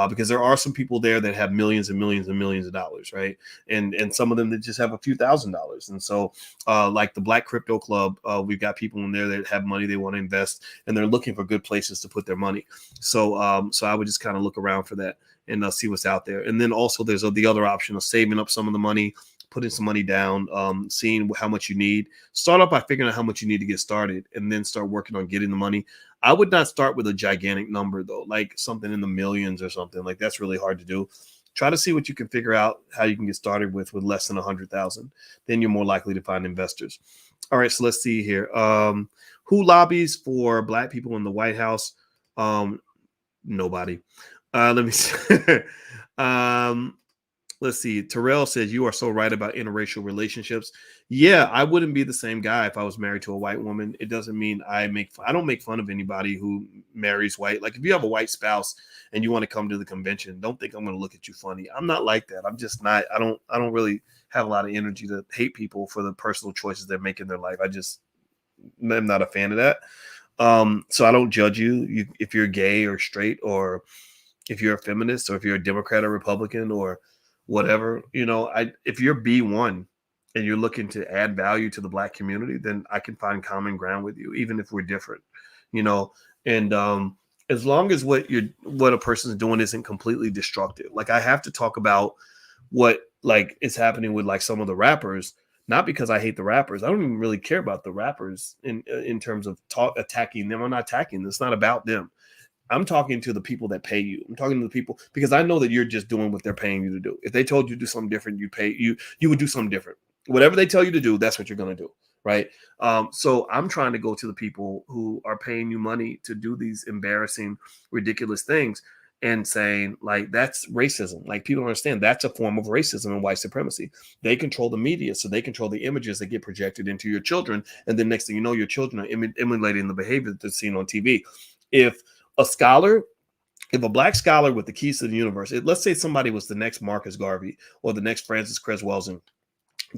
because there are some people there that have millions and millions and millions of dollars, right? And some of them that just have a few $1,000s. And so, like the Black Crypto Club, we've got people in there that have money they want to invest, and they're looking for good places to put their money. So I would just kind of look around for that and see what's out there. And then also there's the other option of saving up some of the money, putting some money down, seeing how much you need. Start off by figuring out how much you need to get started, and then start working on getting the money. I would not start with a gigantic number though, like something in the millions or something. Like that's really hard to do. Try to see what you can figure out how you can get started with less than 100,000. Then you're more likely to find investors. All right, so let's see here. Who lobbies for Black people in the White House? Nobody. Let me see. Let's see. Terrell says, you are so right about interracial relationships. Yeah, I wouldn't be the same guy if I was married to a white woman. It doesn't mean I don't make fun of anybody who marries white. Like if you have a white spouse and you want to come to the convention, don't think I'm going to look at you funny. I'm not like that. I'm just not. I don't really have a lot of energy to hate people for the personal choices they make in their life. I'm not a fan of that. So I don't judge you if you're gay or straight, or if you're a feminist, or if you're a Democrat or Republican or whatever. If you're B1 and you're looking to add value to the Black community, then I can find common ground with you, even if we're different. And as long as what a person's doing isn't completely destructive. Like I have to talk about what like is happening with like some of the rappers, not because I hate the rappers. I don't even really care about the rappers in terms of attacking them. I'm not attacking them. It's not about them. I'm talking to the people that pay you. I'm talking to the people because I know that you're just doing what they're paying you to do. If they told you to do something different, you would do something different. Whatever they tell you to do, that's what you're going to do. Right. So I'm trying to go to the people who are paying you money to do these embarrassing, ridiculous things and saying like, that's racism. Like people don't understand that's a form of racism and white supremacy. They control the media. So they control the images that get projected into your children. And then next thing you know, your children are emulating the behavior that they're seeing on TV. If a Black scholar with the keys to the universe, let's say somebody was the next Marcus Garvey or the next Francis Cress-Welsing,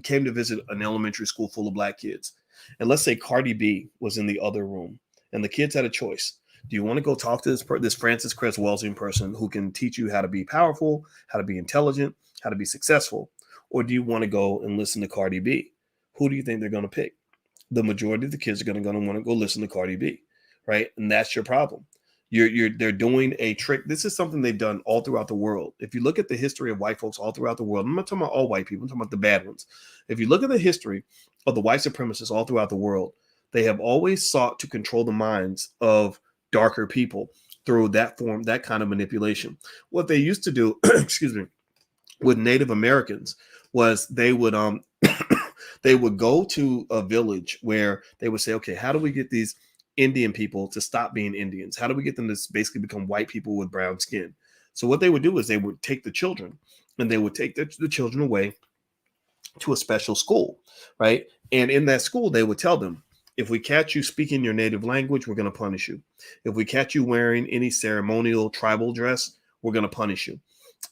came to visit an elementary school full of Black kids. And let's say Cardi B was in the other room and the kids had a choice. Do you want to go talk to this Francis Cress-Welsing person who can teach you how to be powerful, how to be intelligent, how to be successful? Or do you want to go and listen to Cardi B? Who do you think they're going to pick? The majority of the kids are going to want to go listen to Cardi B, right? And that's your problem. They're doing a trick. This is something they've done all throughout the world. If you look at the history of white folks all throughout the world, I'm not talking about all white people, I'm talking about the bad ones. If you look at the history of the white supremacists all throughout the world, they have always sought to control the minds of darker people through that kind of manipulation. What they used to do, excuse me, with Native Americans was they would they would go to a village where they would say, okay, how do we get these Indian people to stop being Indians? How do we get them to basically become white people with brown skin? So what they would do is they would take the children and they would take the children away to a special school, right? And in that school, they would tell them, if we catch you speaking your native language, we're going to punish you. If we catch you wearing any ceremonial tribal dress, we're going to punish you.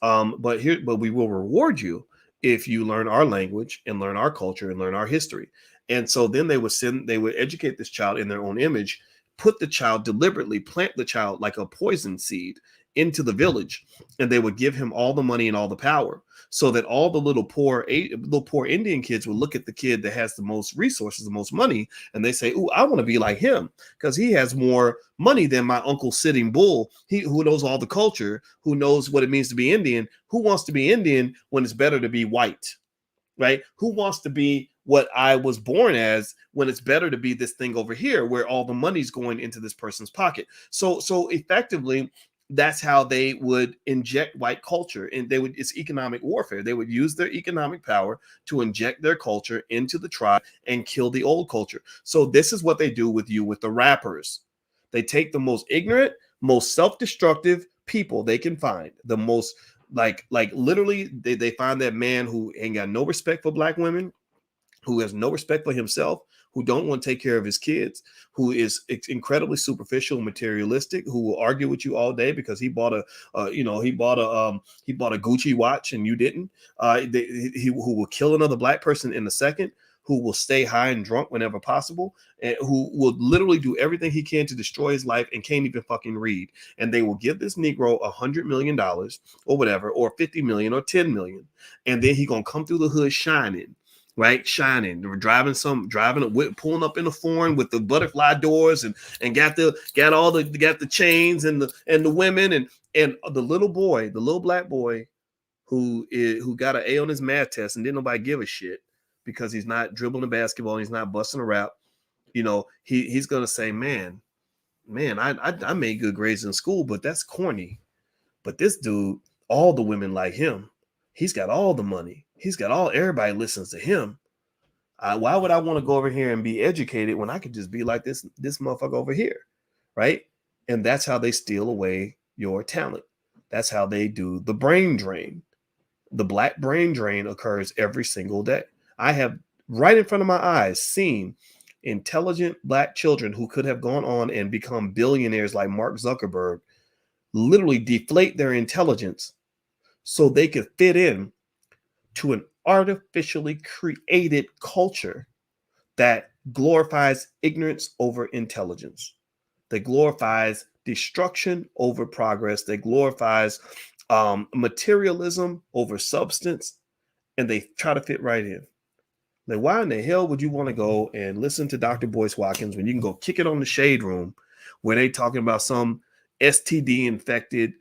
But we will reward you if you learn our language and learn our culture and learn our history. And so then they would educate this child in their own image, put the child deliberately, plant the child like a poison seed into the village, and they would give him all the money and all the power, so that all the little poor Indian kids would look at the kid that has the most resources, the most money, and they say, "Ooh, I want to be like him because he has more money than my Uncle Sitting Bull. Who knows all the culture, who knows what it means to be Indian. Who wants to be Indian when it's better to be white, right? Who wants to be what I was born as when it's better to be this thing over here where all the money's going into this person's pocket?" So effectively, that's how they would inject white culture, and it's economic warfare. They would use their economic power to inject their culture into the tribe and kill the old culture. So this is what they do with the rappers. They take the most ignorant, most self-destructive people they can find, the most like literally they find that man who ain't got no respect for Black women, who has no respect for himself, who don't want to take care of his kids, who is incredibly superficial and materialistic, who will argue with you all day because he bought a Gucci watch and you didn't. Who will kill another Black person in a second, who will stay high and drunk whenever possible, and who will literally do everything he can to destroy his life and can't even fucking read. And they will give this Negro $100 million or whatever, or 50 million or 10 million. And then he gonna come through the hood shining. Right, shining. They were driving a whip, pulling up in a foreign with the butterfly doors and got the chains and the women and the little boy, the little Black boy who got an A on his math test and didn't nobody give a shit because he's not dribbling the basketball and he's not busting a rap. He's gonna say, man, man, I made good grades in school, but that's corny. But this dude, all the women like him. He's got all the money. He's got everybody listens to him. Why would I want to go over here and be educated when I could just be like this motherfucker over here, right? And that's how they steal away your talent. That's how they do the brain drain. The black brain drain occurs every single day. I have right in front of my eyes seen intelligent black children who could have gone on and become billionaires like Mark Zuckerberg literally deflate their intelligence so they could fit in to an artificially created culture that glorifies ignorance over intelligence, that glorifies destruction over progress, that glorifies materialism over substance, and they try to fit right in. Like, why in the hell would you want to go and listen to Dr. Boyce Watkins when you can go kick it on the shade room where they talking about some STD infected,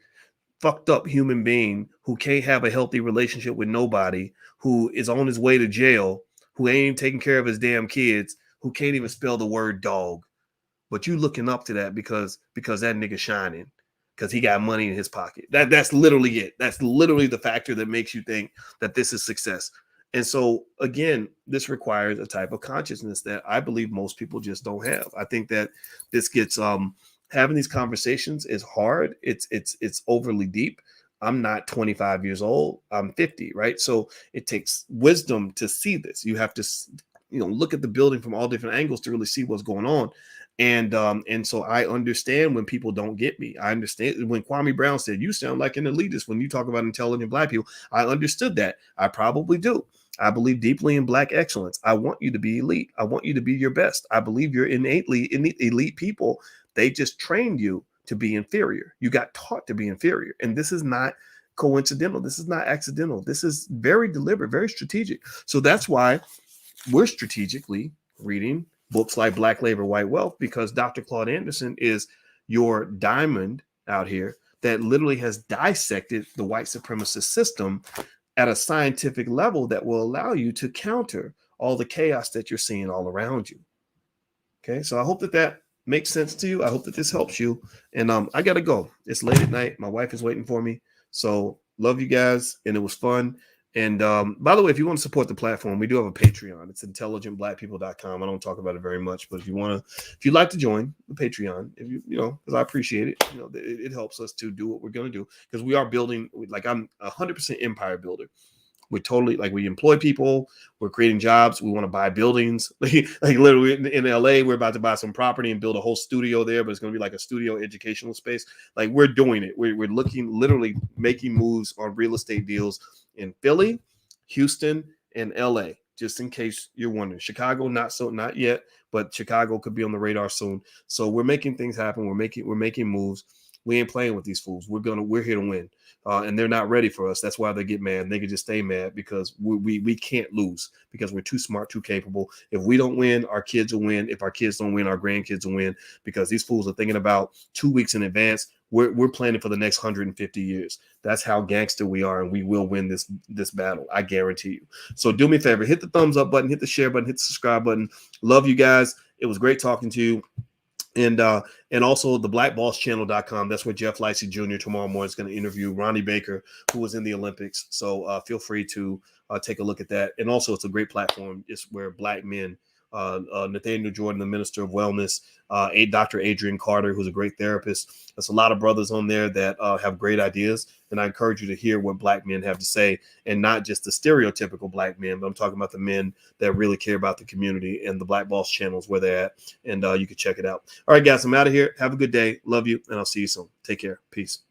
fucked up human being who can't have a healthy relationship with nobody, who is on his way to jail, who ain't even taking care of his damn kids, who can't even spell the word dog. But you looking up to that because that nigga shining, because he got money in his pocket. That's literally it. That's literally the factor that makes you think that this is success. And so, again, this requires a type of consciousness that I believe most people just don't have. I think that this gets having these conversations is hard. It's overly deep. I'm not 25 years old. I'm 50, right? So it takes wisdom to see this. You have to, look at the building from all different angles to really see what's going on. And so I understand when people don't get me. I understand when Kwame Brown said, "You sound like an elitist when you talk about intelligent black people." I understood that. I probably do. I believe deeply in black excellence. I want you to be elite. I want you to be your best. I believe you're innately elite people. They just trained you to be inferior. You got taught to be inferior. And this is not coincidental. This is not accidental. This is very deliberate, very strategic. So that's why we're strategically reading books like Black Labor, White Wealth, because Dr. Claude Anderson is your diamond out here that literally has dissected the white supremacist system at a scientific level that will allow you to counter all the chaos that you're seeing all around you. Okay, so I hope that makes sense to you. I hope that this helps you. And I got to go. It's late at night. My wife is waiting for me. So love you guys. And it was fun. And by the way, if you want to support the platform, we do have a Patreon. It's intelligentblackpeople.com. I don't talk about it very much, but if you'd like to join the Patreon, because I appreciate it, it helps us to do what we're going to do, because we are building, like, I'm 100% empire builder. We're totally, like, we employ people, we're creating jobs, we want to buy buildings. like literally in LA, we're about to buy some property and build a whole studio there, but it's going to be like a studio educational space. Like, we're doing it. We're literally making moves on real estate deals in Philly, Houston, and LA, just in case you're wondering. Chicago, not yet, but Chicago could be on the radar soon. So we're making things happen. We're making moves. We ain't playing with these fools. We're here to win. And they're not ready for us. That's why they get mad. They can just stay mad because we can't lose, because we're too smart, too capable. If we don't win, our kids will win. If our kids don't win, our grandkids will win, because these fools are thinking about 2 weeks in advance. We're planning for the next 150 years. That's how gangster we are, and we will win this battle. I guarantee you. So do me a favor, hit the thumbs up button, hit the share button, hit the subscribe button. Love you guys. It was great talking to you. And also the blackbosschannel.com. That's where Jeff Licey Jr. tomorrow morning is going to interview Ronnie Baker, who was in the Olympics. So feel free to take a look at that. And also, it's a great platform. It's where black men, Nathaniel Jordan, the Minister of Wellness, Dr. Adrian Carter, who's a great therapist. There's a lot of brothers on there that have great ideas. And I encourage you to hear what black men have to say, and not just the stereotypical black men, but I'm talking about the men that really care about the community. And the Black Boss Channel is where they're at. And you can check it out. All right, guys, I'm out of here. Have a good day. Love you. And I'll see you soon. Take care. Peace.